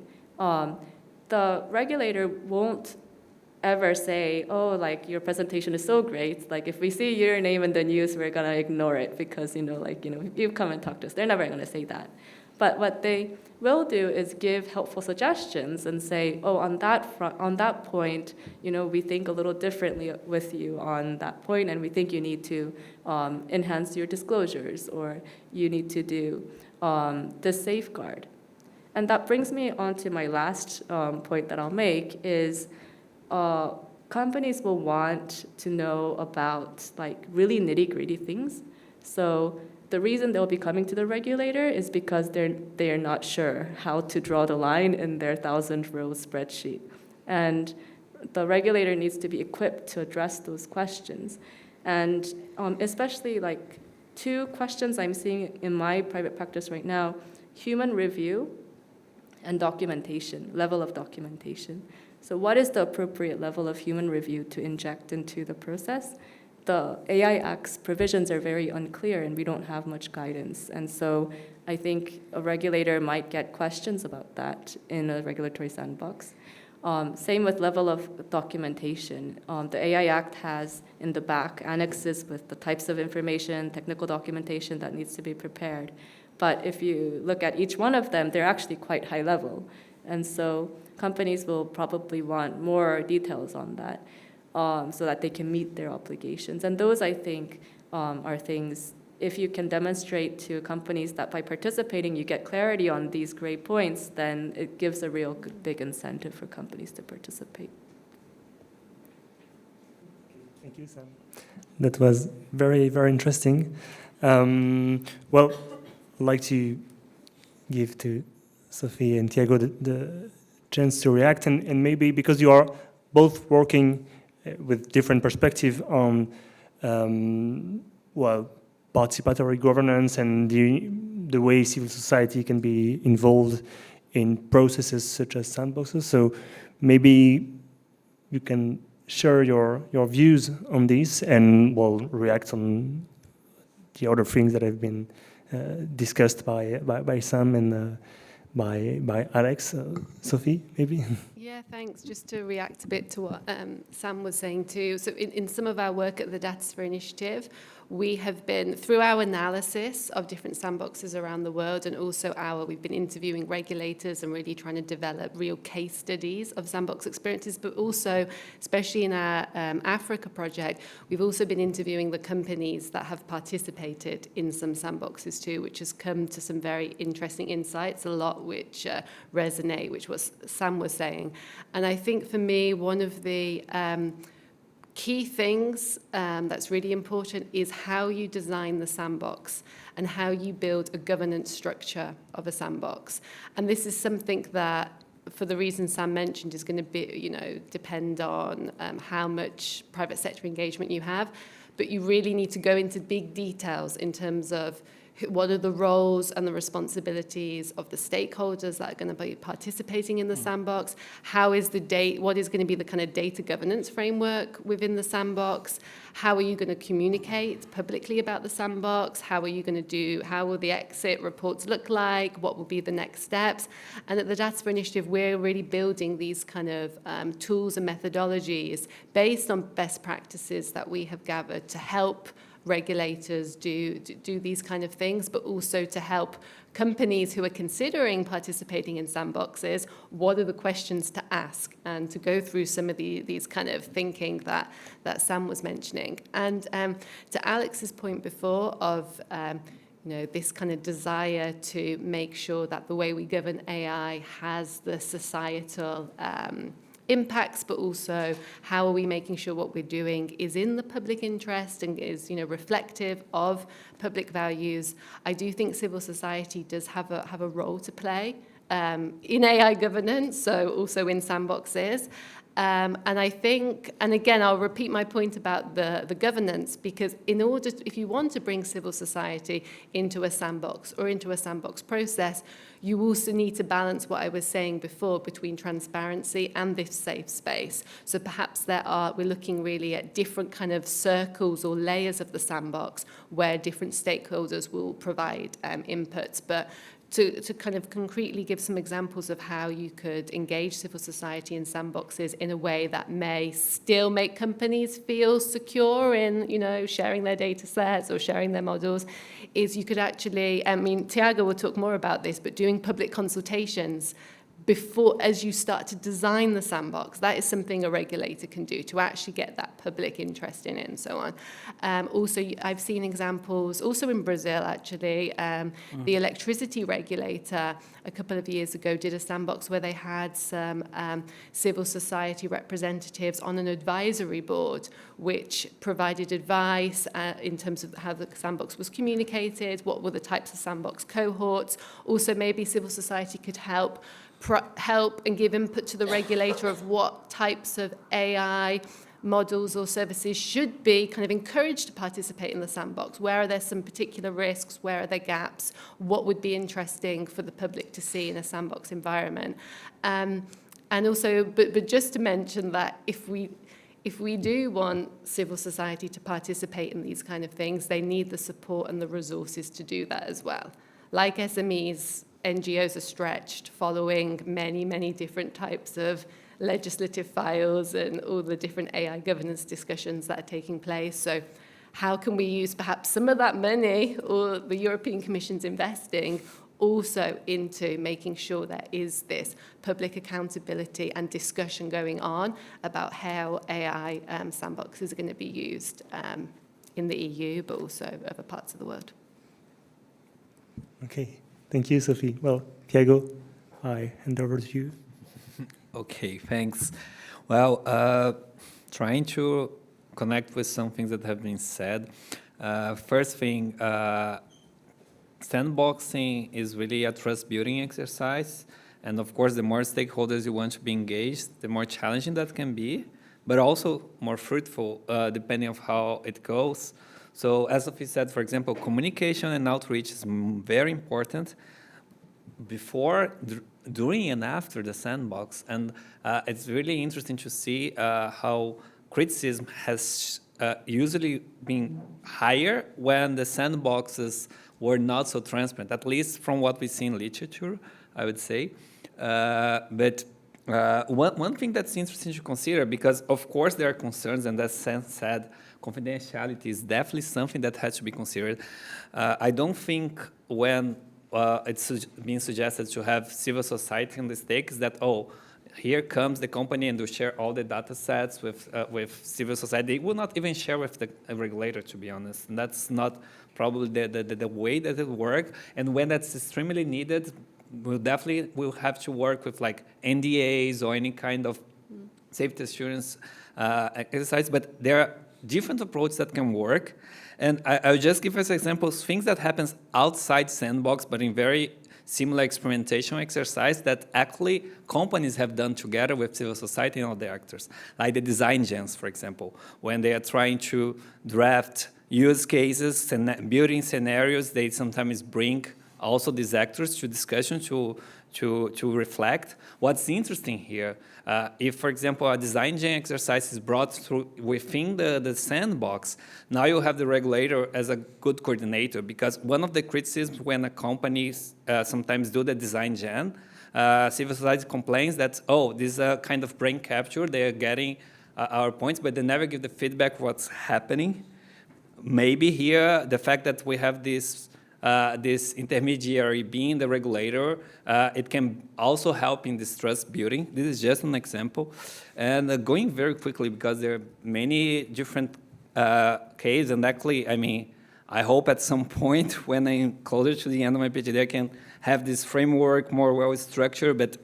The regulator won't ever say, oh, like your presentation is so great. Like if we see your name in the news, we're gonna ignore it because you've come and talked to us. They're never gonna say that. But what they will do is give helpful suggestions and say, oh, on that point, we think a little differently with you on that point, and we think you need to enhance your disclosures, or you need to do this safeguard. And that brings me on to my last point that I'll make is companies will want to know about like really nitty-gritty things. So the reason they'll be coming to the regulator is because they're not sure how to draw the line in their 1,000-row spreadsheet. And the regulator needs to be equipped to address those questions. And especially like 2 questions I'm seeing in my private practice right now, human review and documentation, level of documentation. So what is the appropriate level of human review to inject into the process? The AI Act's provisions are very unclear, and we don't have much guidance. And so I think a regulator might get questions about that in a regulatory sandbox. Same with level of documentation. The AI Act has in the back annexes with the types of information, technical documentation that needs to be prepared. But if you look at each one of them, they're actually quite high level. And so companies will probably want more details on that so that they can meet their obligations. And those, I think, are things, if you can demonstrate to companies that by participating you get clarity on these gray points, then it gives a real big incentive for companies to participate. Thank you, Sam. That was very, very interesting. Well, I'd like to give to Sophie and Tiago the chance to react, and maybe because you are both working with different perspective on participatory governance and the way civil society can be involved in processes such as sandboxes. So maybe you can share your views on this, and we'll react on the other things that have been discussed by Sam and by Alex. Sophie, maybe? Yeah, thanks. Just to react a bit to what Sam was saying too. So in some of our work at the Datasphere Initiative, we have been, through our analysis of different sandboxes around the world, and also we've been interviewing regulators and really trying to develop real case studies of sandbox experiences, but also, especially in our Africa project, we've also been interviewing the companies that have participated in some sandboxes too, which has come to some very interesting insights, a lot which resonate, which was Sam was saying. And I think for me, one of the key things that's really important is how you design the sandbox and how you build a governance structure of a sandbox. And this is something that, for the reasons Sam mentioned, is going to be, depend on how much private sector engagement you have. But you really need to go into big details in terms of what are the roles and the responsibilities of the stakeholders that are going to be participating in the sandbox? What is going to be the kind of data governance framework within the sandbox? How are you going to communicate publicly about the sandbox? How will the exit reports look like? What will be the next steps? And at the Datasphere Initiative, we're really building these kind of tools and methodologies based on best practices that we have gathered to help regulators do these kind of things, but also to help companies who are considering participating in sandboxes, what are the questions to ask, and to go through some of these kind of thinking that Sam was mentioning. And to Alex's point before of this kind of desire to make sure that the way we govern AI has the societal impacts, but also how are we making sure what we're doing is in the public interest and is, reflective of public values. I do think civil society does have a role to play in AI governance, so also in sandboxes. And I think, and again, I'll repeat my point about the governance, because if you want to bring civil society into a sandbox or into a sandbox process, you also need to balance what I was saying before between transparency and this safe space. So perhaps we're looking really at different kind of circles or layers of the sandbox where different stakeholders will provide inputs. But to kind of concretely give some examples of how you could engage civil society in sandboxes in a way that may still make companies feel secure in, sharing their data sets or sharing their models, is you could actually, Tiago will talk more about this, but doing public consultations before, as you start to design the sandbox, that is something a regulator can do to actually get that public interest in it and so on. Also, I've seen examples, also in Brazil actually, the electricity regulator a couple of years ago did a sandbox where they had some civil society representatives on an advisory board, which provided advice in terms of how the sandbox was communicated, what were the types of sandbox cohorts. Also, maybe civil society could help and give input to the regulator of what types of AI models or services should be kind of encouraged to participate in the sandbox. Where are there some particular risks? Where are there gaps? What would be interesting for the public to see in a sandbox environment? And also, but just to mention that if we do want civil society to participate in these kind of things, they need the support and the resources to do that as well. Like SMEs, NGOs are stretched following many, many different types of legislative files and all the different AI governance discussions that are taking place. So how can we use perhaps some of that money, or the European Commission's investing, also into making sure there is this public accountability and discussion going on about how AI sandboxes are going to be used in the EU, but also other parts of the world. Okay. Thank you, Sophie. Well, Tiago, I hand over to you. Okay, thanks. Well, trying to connect with some things that have been said. First thing, sandboxing is really a trust-building exercise. And of course, the more stakeholders you want to be engaged, the more challenging that can be, but also more fruitful, depending on how it goes. So as Sophie said, for example, communication and outreach is very important before, during, and after the sandbox. And it's really interesting to see how criticism has usually been higher when the sandboxes were not so transparent, at least from what we see in literature, I would say. But one thing that's interesting to consider, because of course there are concerns, and as Sam said, confidentiality is definitely something that has to be considered. I don't think when it's being suggested to have civil society in the stakes that, oh, here comes the company and will share all the data sets with civil society. They will not even share with the regulator, to be honest. And that's not probably the way that it works. And when that's extremely needed, we'll have to work with like NDAs or any kind of safety assurance exercise. But there are different approaches that can work. And I'll just give us examples, things that happens outside sandbox, but in very similar experimentation exercise that actually companies have done together with civil society and other actors, like the design gens, for example, when they are trying to draft use cases and building scenarios, they sometimes bring also these actors to discussion to reflect. What's interesting here, if, for example, a design gen exercise is brought through within the sandbox, now you have the regulator as a good coordinator, because one of the criticisms when a company sometimes do the design gen, civil society complains that, oh, this is a kind of brain capture, they are getting our points, but they never give the feedback what's happening. Maybe here, the fact that we have this intermediary being the regulator, it can also help in this trust building. This is just an example. And going very quickly, because there are many different cases, and actually, I mean, I hope at some point when I'm closer to the end of my PhD, I can have this framework more well-structured, but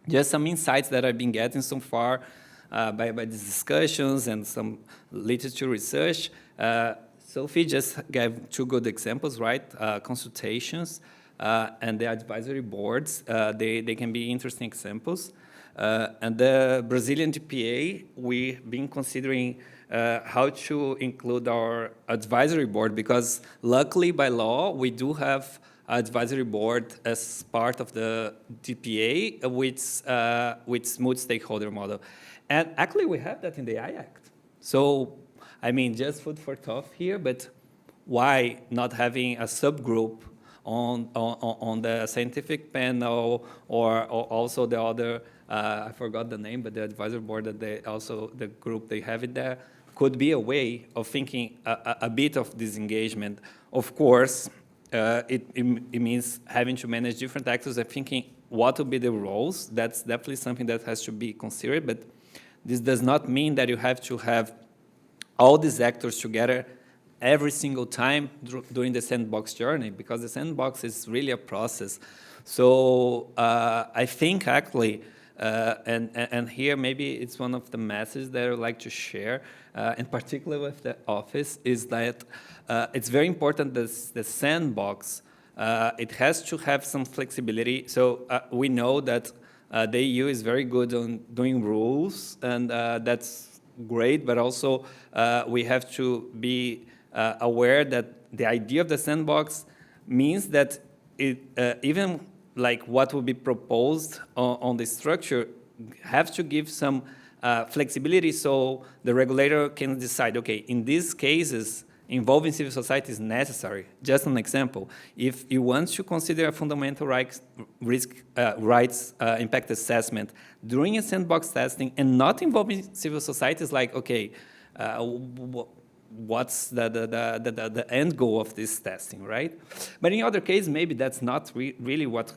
just some insights that I've been getting so far by these discussions and some literature research. Sophie just gave two good examples, right? Consultations and the advisory boards. They can be interesting examples. And the Brazilian GPA, we've been considering how to include our advisory board, because luckily by law, we do have advisory board as part of the GPA, with multi-stakeholder model. And actually we have that in the AI Act. So, I mean, just food for thought here, but why not having a subgroup on the scientific panel, or also the other, I forgot the name, but the advisory board that the group they have it there, could be a way of thinking a bit of disengagement. Of course, it means having to manage different actors and thinking what will be the roles. That's definitely something that has to be considered, but this does not mean that you have to have all these actors together every single time during the sandbox journey, because the sandbox is really a process. So I think actually, and here maybe it's one of the messages that I would like to share, in particular with the office, is that it's very important that the sandbox, it has to have some flexibility. So we know that the EU is very good on doing rules, and that's great, but also we have to be aware that the idea of the sandbox means that it, even like what will be proposed on the structure, have to give some flexibility so the regulator can decide, okay, in these cases, involving civil society is necessary. Just an example, if you want to consider a fundamental rights impact assessment during a sandbox testing and not involving civil society, is like, okay, what's the end goal of this testing, right? But in other cases, maybe that's not really what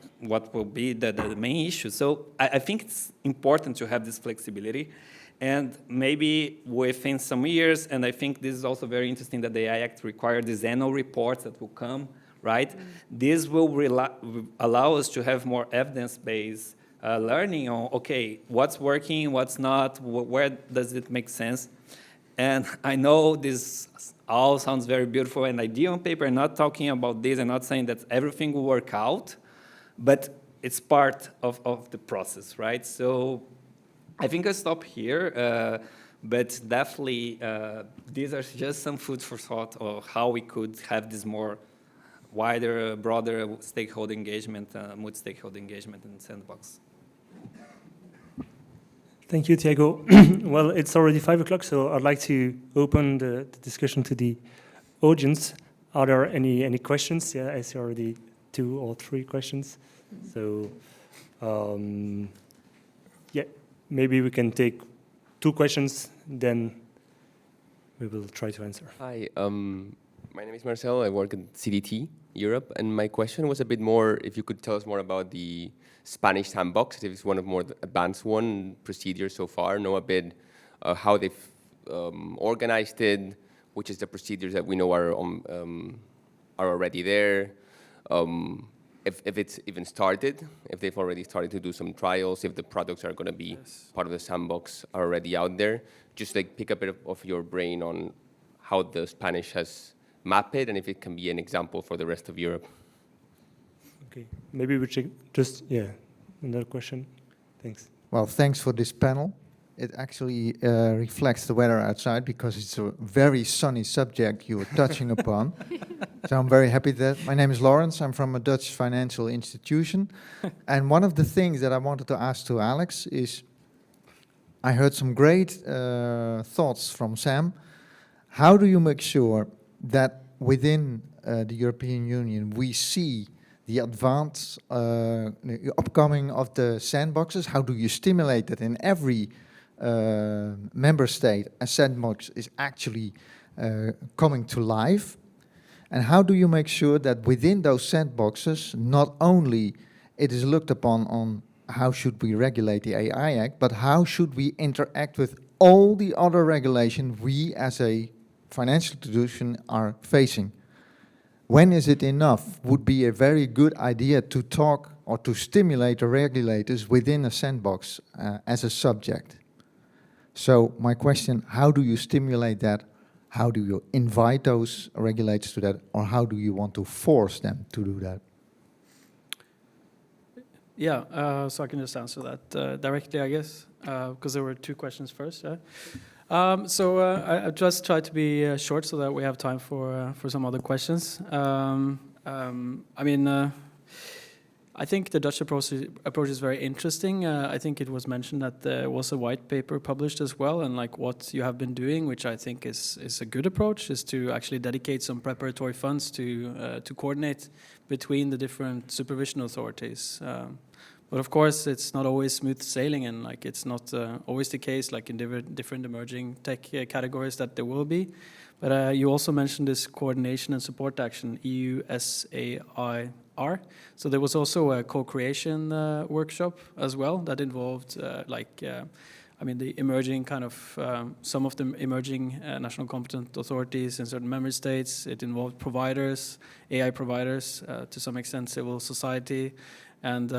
will be the main issue. So I think it's important to have this flexibility. And maybe within some years, and I think this is also very interesting that the AI Act requires these annual reports that will come, right? Mm-hmm. This will allow us to have more evidence-based learning on, okay, what's working, what's not, where does it make sense? And I know this all sounds very beautiful and ideal on paper. I'm not talking about this. I'm not saying that everything will work out, but it's part of the process, right? So I think I'll stop here, but definitely these are just some food for thought of how we could have this more wider, broader stakeholder engagement, multi-stakeholder engagement in the sandbox. Thank you, Thiago. Well, it's already 5 o'clock, so I'd like to open the discussion to the audience. Are there any questions? Yeah, I see already 2 or 3 questions. So, yeah, maybe we can take 2 questions, then we will try to answer. Hi, my name is Marcel. I work at CDT Europe, and my question was a bit more, if you could tell us more about the Spanish sandbox, if it's one of more advanced procedures so far, know a bit how they've organized it, which is the procedures that we know are already there, if it's even started, if they've already started to do some trials, if the products are going to be part of the sandbox are already out there. Just like pick a bit of your brain on how the Spanish has mapped it and if it can be an example for the rest of Europe. Okay, maybe we should just, another question. Thanks. Well, thanks for this panel. It actually reflects the weather outside because it's a very sunny subject you are touching upon. So I'm very happy that my name is Lawrence. I'm from a Dutch financial institution. And one of the things that I wanted to ask to Alex is, I heard some great thoughts from Sam. How do you make sure that within the European Union we see the advance, the upcoming of the sandboxes? How do you stimulate that in every member state a sandbox is actually coming to life? And how do you make sure that within those sandboxes, not only it is looked upon on how should we regulate the AI Act, but how should we interact with all the other regulation we as a financial institution are facing? When is it enough? Would be a very good idea to talk or to stimulate the regulators within a sandbox as a subject. So my question, how do you stimulate that? How do you invite those regulators to that? Or how do you want to force them to do that? Yeah, so I can just answer that directly, I guess, because there were two questions first. Yeah? I just try to be short so that we have time for some other questions. I think the Dutch approach is very interesting. I think it was mentioned that there was a white paper published as well, and like what you have been doing, which I think is a good approach, is to actually dedicate some preparatory funds to coordinate between the different supervision authorities. But of course, it's not always smooth sailing, and like it's not always the case, like in different emerging tech categories, that there will be. But you also mentioned this coordination and support action, EUSAIR. So there was also a co-creation workshop as well that involved the emerging kind of, some of the emerging national competent authorities in certain member states. It involved providers, AI providers, to some extent civil society, and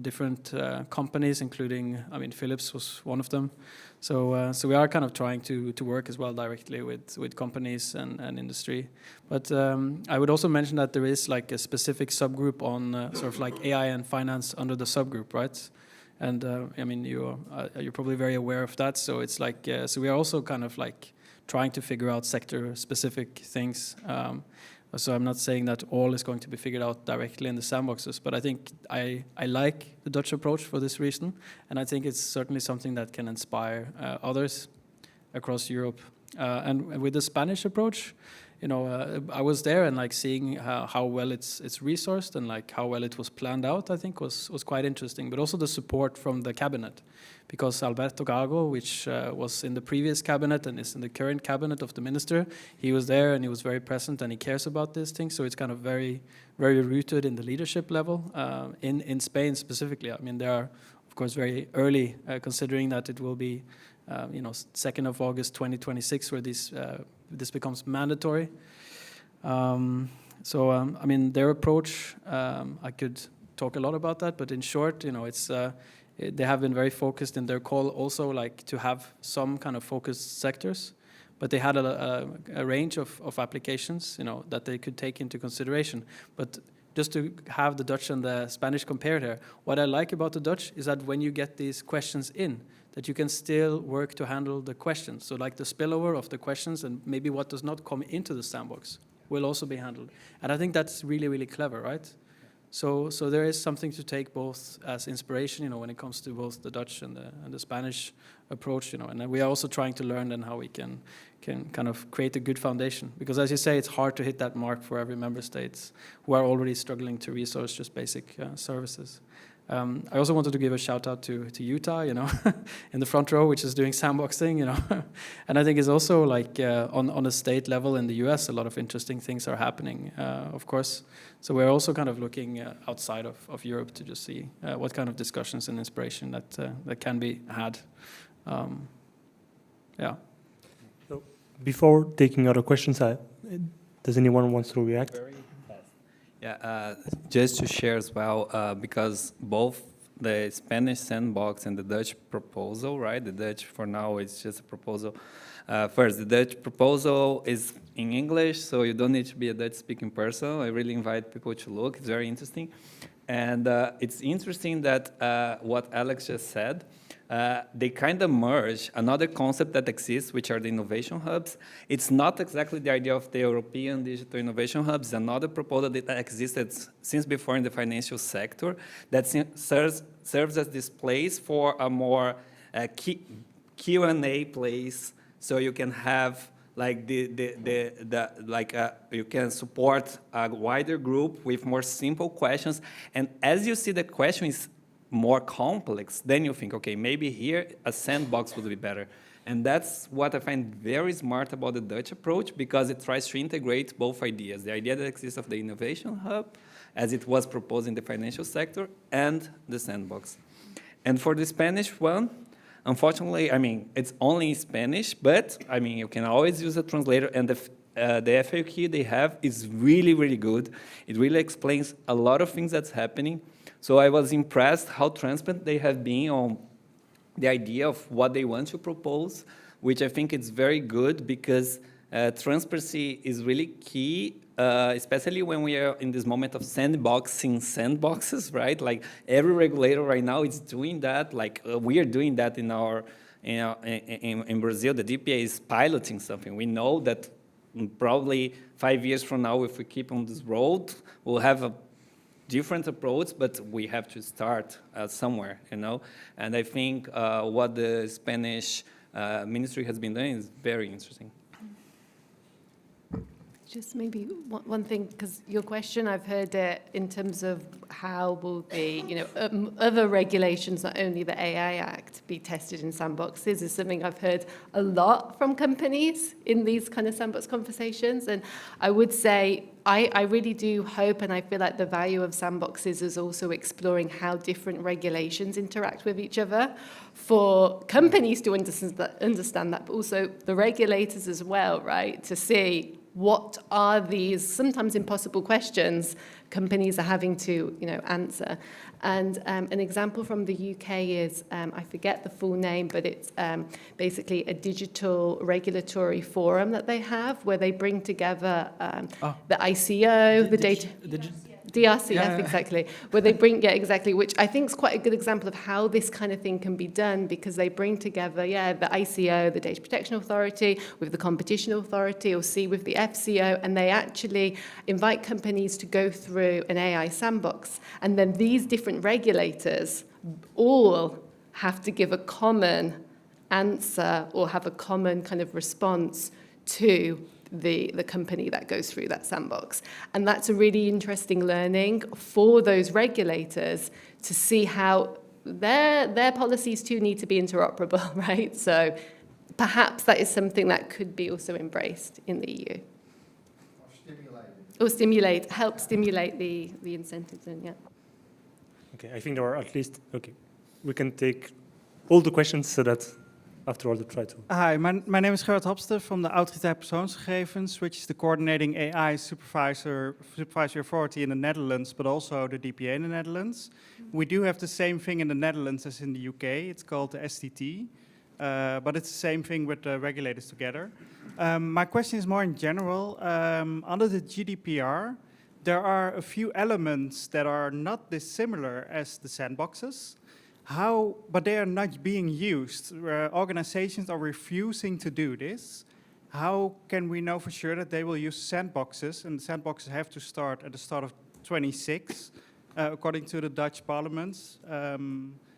different companies, including, Philips was one of them. So we are kind of trying to work as well directly with companies and industry. But I would also mention that there is like a specific subgroup on sort of like AI and finance under the subgroup, right? And you're probably very aware of that. So it's like, so we are also kind of like trying to figure out sector-specific things. So I'm not saying that all is going to be figured out directly in the sandboxes, but I think I like the Dutch approach for this reason, and I think it's certainly something that can inspire others across Europe. And with the Spanish approach, I was there and like seeing how well it's resourced and like how well it was planned out, I think was quite interesting. But also the support from the cabinet, because Alberto Gago, which was in the previous cabinet and is in the current cabinet of the minister, he was there and he was very present and he cares about these things. So it's kind of very, very rooted in the leadership level in Spain specifically. I mean, they are, of course, very early, considering that it will be 2nd of August 2026 where this becomes mandatory. Their approach, I could talk a lot about that, but in short, it's they have been very focused in their call also, like to have some kind of focused sectors, but they had a range of applications, that they could take into consideration. But just to have the Dutch and the Spanish compared here, what I like about the Dutch is that when you get these questions in, that you can still work to handle the questions. So like the spillover of the questions and maybe what does not come into the sandbox will also be handled. And I think that's really, really clever, right? So there is something to take both as inspiration, when it comes to both the Dutch and the Spanish approach, and we are also trying to learn then how we can kind of create a good foundation. Because as you say, it's hard to hit that mark for every member state who are already struggling to resource just basic services. I also wanted to give a shout out to Utah, in the front row, which is doing sandboxing, and I think it's also like on a state level in the US, a lot of interesting things are happening, of course. So we're also kind of looking outside of Europe to just see what kind of discussions and inspiration that can be had. So before taking other questions, does anyone want to react? Yeah, just to share as well, because both the Spanish sandbox and the Dutch proposal, right? The Dutch, for now, it's just a proposal. First, the Dutch proposal is in English, so you don't need to be a Dutch-speaking person. I really invite people to look. It's very interesting. And it's interesting that what Alex just said, they kind of merge another concept that exists, which are the innovation hubs. It's not exactly the idea of the European digital innovation hubs. Another proposal that existed since before in the financial sector that serves as this place for a more Q&A place, so you can have like you can support a wider group with more simple questions. And as you see the question is more complex, then you think, okay, maybe here a sandbox would be better. And that's what I find very smart about the Dutch approach, because it tries to integrate both ideas, the idea that exists of the innovation hub, as it was proposed in the financial sector, and the sandbox. And for the Spanish one, unfortunately, it's only in Spanish, but you can always use a translator, and the FAQ they have is really, really good. It really explains a lot of things that's happening. So I was impressed how transparent they have been on the idea of what they want to propose, which I think is very good because transparency is really key, especially when we are in this moment of sandboxing sandboxes, right? Like every regulator right now is doing that. Like we are doing that in our, in Brazil, the DPA is piloting something. We know that probably 5 years from now, if we keep on this road, we'll have a different approach, but we have to start somewhere, you know? And I think what the Spanish ministry has been doing is very interesting. Just maybe one thing, because your question, I've heard it in terms of how will the, other regulations, not only the AI Act, be tested in sandboxes is something I've heard a lot from companies in these kind of sandbox conversations. And I would say, I really do hope, and I feel like the value of sandboxes is also exploring how different regulations interact with each other for companies to understand that, but also the regulators as well, right, to see what are these sometimes impossible questions companies are having to, answer. And an example from the UK is, I forget the full name, but it's basically a digital regulatory forum that they have where they bring together the ICO, the data... DRC, yes, exactly. Where they bring, exactly, which I think is quite a good example of how this kind of thing can be done because they bring together, the ICO, the Data Protection Authority, with the Competition Authority, or with the FCO, and they actually invite companies to go through an AI sandbox. And then these different regulators all have to give a common answer or have a common kind of response to the company that goes through that sandbox. And that's a really interesting learning for those regulators to see how their policies too need to be interoperable, right? So perhaps that is something that could be also embraced in the EU. Or help stimulate the incentives in, Okay, I think there are at least, we can take all the questions so that after all the try to. Hi, my name is Gerard Hopster from the Autoriteit Persoonsgegevens, which is the coordinating AI supervisory authority in the Netherlands, but also the DPA in the Netherlands. We do have the same thing in the Netherlands as in the UK. It's called the STT, but it's the same thing with the regulators together. My question is more in general. Under the GDPR, there are a few elements that are not dissimilar as the sandboxes. But they are not being used. Organizations are refusing to do this. How can we know for sure that they will use sandboxes? And the sandboxes have to start at the start of 26, according to the Dutch parliament.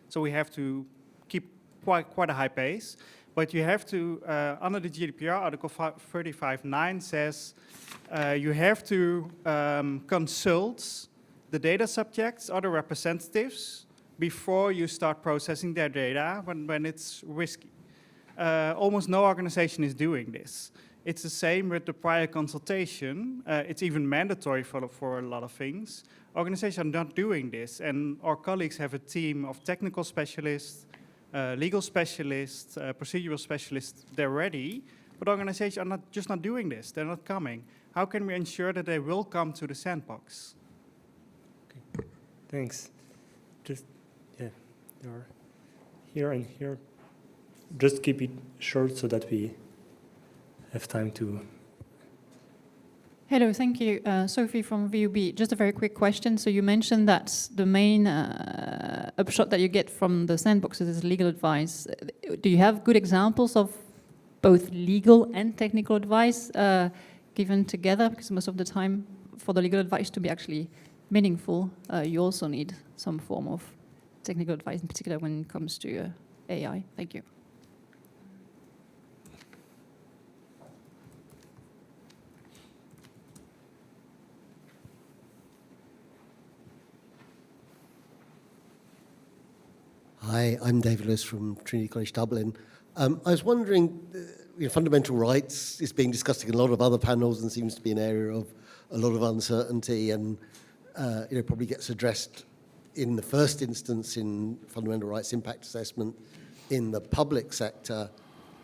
So we have to keep quite a high pace. But you have to, under the GDPR, Article 35.9 says you have to consult the data subjects, other representatives, before you start processing their data when it's risky. Almost no organization is doing this. It's the same with the prior consultation. It's even mandatory for a lot of things. Organizations are not doing this, and our colleagues have a team of technical specialists, legal specialists, procedural specialists. They're ready, but organizations are just not doing this. They're not coming. How can we ensure that they will come to the sandbox? Okay. Thanks. They are here and here. Just keep it short so that we have time to... Hello, thank you. Sophie from VUB. Just a very quick question. So you mentioned that the main upshot that you get from the sandboxes is legal advice. Do you have good examples of both legal and technical advice given together? Because most of the time, for the legal advice to be actually meaningful, you also need some form of technical advice, in particular when it comes to AI. Thank you. Hi, I'm David Lewis from Trinity College Dublin. I was wondering, fundamental rights is being discussed in a lot of other panels and seems to be an area of a lot of uncertainty and probably gets addressed in the first instance in fundamental rights impact assessment in the public sector.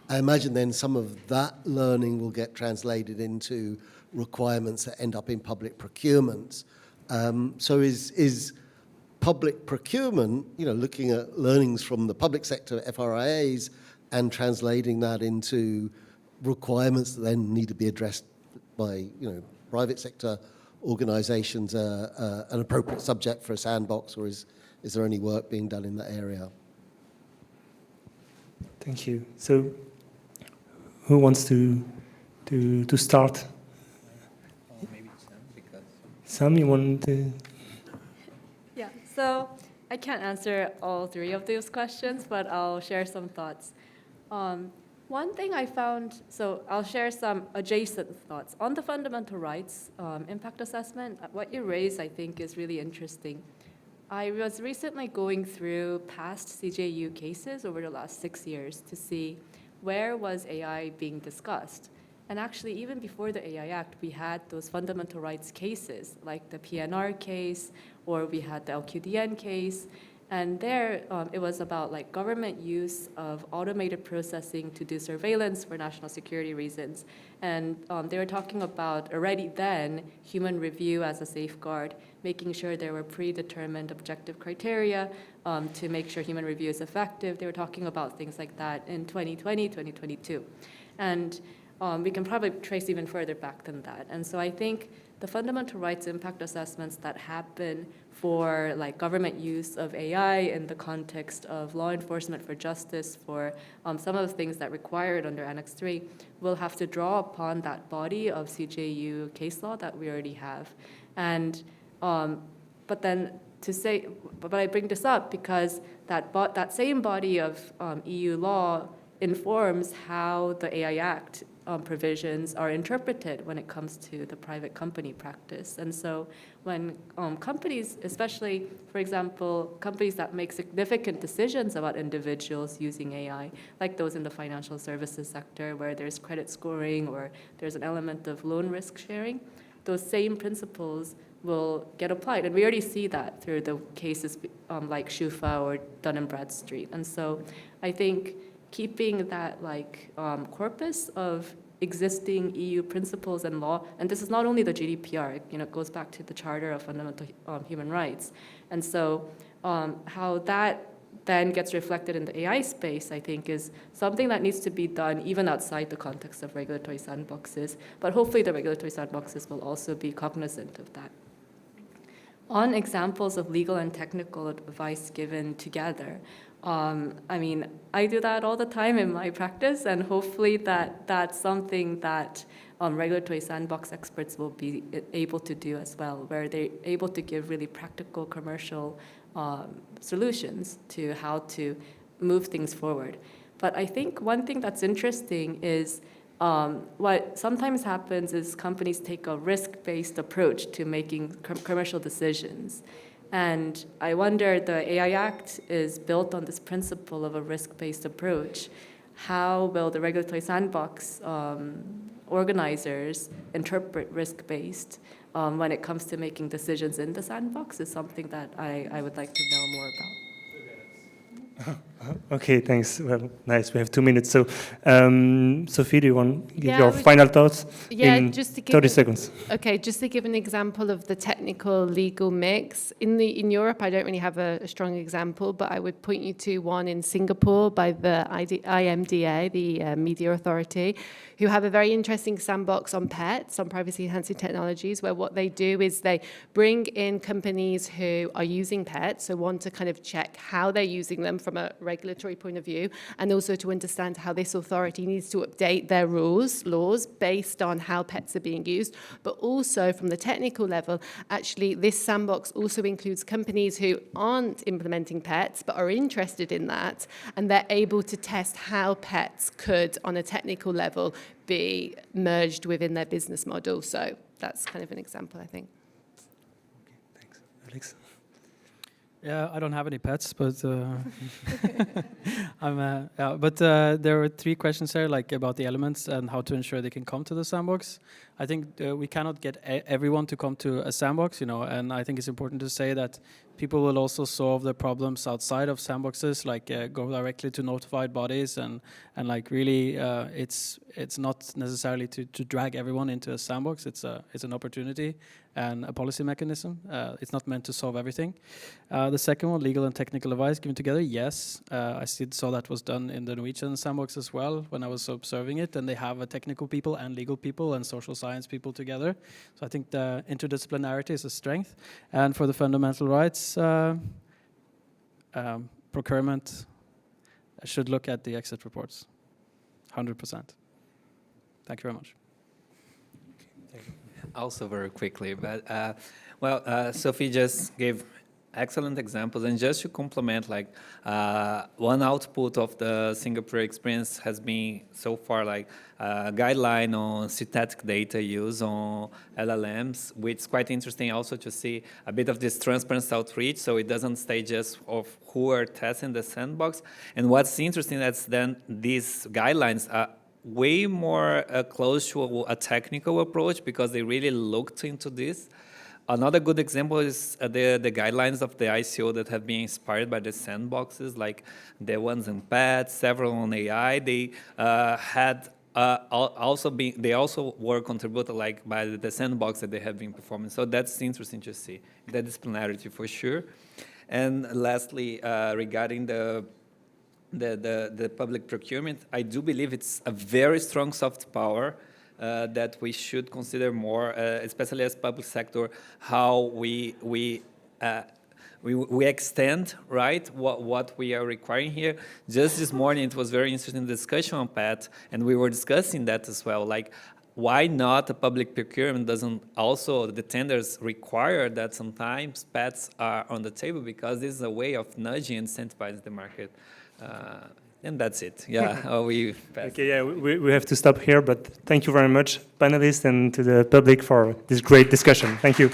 I imagine then some of that learning will get translated into requirements that end up in public procurements. So is public procurement, looking at learnings from the public sector, FRIAs, and translating that into requirements that then need to be addressed by, private sector organizations, an appropriate subject for a sandbox, or is there any work being done in that area? Thank you. So, who wants to start? Maybe Sam, because Sam, you want to? Yeah, so I can't answer all three of those questions, but I'll share some thoughts. One thing I found, so I'll share some adjacent thoughts. On the fundamental rights impact assessment, what you raised, I think, is really interesting. I was recently going through past CJU cases over the last 6 years to see where was AI being discussed. And actually, even before the AI Act, we had those fundamental rights cases, like the PNR case, or we had the LQDN case. And there, it was about like government use of automated processing to do surveillance for national security reasons. And they were talking about already then human review as a safeguard, making sure there were predetermined objective criteria to make sure human review is effective. They were talking about things like that in 2020, 2022. And we can probably trace even further back than that. And so I think the fundamental rights impact assessments that happen for like government use of AI in the context of law enforcement for justice, for some of the things that required under Annex 3, will have to draw upon that body of CJU case law that we already have. And but I bring this up because that same body of EU law informs how the AI Act provisions are interpreted when it comes to the private company practice. And so when companies, especially, for example, companies that make significant decisions about individuals using AI, like those in the financial services sector where there's credit scoring or there's an element of loan risk sharing, those same principles will get applied. And we already see that through the cases like Shufa or Dun & Bradstreet. And so I think keeping that corpus of existing EU principles and law, and this is not only the GDPR, it goes back to the Charter of Fundamental Human Rights. And so how that then gets reflected in the AI space, I think, is something that needs to be done even outside the context of regulatory sandboxes. But hopefully the regulatory sandboxes will also be cognizant of that. On examples of legal and technical advice given together, I do that all the time in my practice, and hopefully that's something that regulatory sandbox experts will be able to do as well, where they're able to give really practical commercial solutions to how to move things forward. But I think one thing that's interesting is what sometimes happens is companies take a risk-based approach to making commercial decisions. And I wonder, the AI Act is built on this principle of a risk-based approach. How will the regulatory sandbox organizers interpret risk-based when it comes to making decisions in the sandbox is something that I would like to know more about. Okay, thanks. Well, nice. We have 2 minutes. So, Sophie, do you want to give your I final thoughts in just to give 30 seconds? Okay, just to give an example of the technical legal mix. In Europe, I don't really have a strong example, but I would point you to one in Singapore by the IMDA, the Media Authority, who have a very interesting sandbox on pets, on privacy-enhancing technologies, where what they do is they bring in companies who are using pets, so want to kind of check how they're using them from a regulatory point of view, and also to understand how this authority needs to update their laws based on how pets are being used. But also from the technical level, actually this sandbox also includes companies who aren't implementing pets but are interested in that, and they're able to test how pets could, on a technical level, be merged within their business model. So that's kind of an example, I think. Okay, thanks. Alex? Yeah, I don't have any pets, but there were 3 questions there, like about the elements and how to ensure they can come to the sandbox. I think we cannot get everyone to come to a sandbox, and I think it's important to say that people will also solve their problems outside of sandboxes, like go directly to notified bodies, and like really, it's not necessarily to drag everyone into a sandbox. It's an opportunity and a policy mechanism. It's not meant to solve everything. The second one, legal and technical advice given together. Yes, I saw that was done in the Norwegian sandbox as well when I was observing it, and they have a technical people and legal people and social science people together. So I think the interdisciplinarity is a strength. And for the fundamental rights, procurement should look at the exit reports, 100%. Thank you very much. Also very quickly, but Sophie just gave excellent examples, and just to complement, like one output of the Singapore experience has been so far like a guideline on synthetic data use on LLMs, which is quite interesting also to see a bit of this transparency outreach, so it doesn't stay just of who are testing the sandbox. And what's interesting is then these guidelines are way more close to a technical approach, because they really looked into this. Another good example is the guidelines of the ICO that have been inspired by the sandboxes, like the ones in PET, several on AI. They had they also were contributed like by the sandbox that they have been performing. So that's interesting to see, the disciplinarity for sure. And lastly, regarding the public procurement, I do believe it's a very strong soft power that we should consider more, especially as public sector, how we extend, right, what we are requiring here. Just this morning, it was very interesting discussion on PET, and we were discussing that as well. Like, why not the public procurement doesn't also, the tenders require that sometimes PETs are on the table, because this is a way of nudging and incentivizing the market. And that's it. Yeah, Okay, yeah, we have to stop here, but thank you very much, panelists, and to the public for this great discussion. Thank you.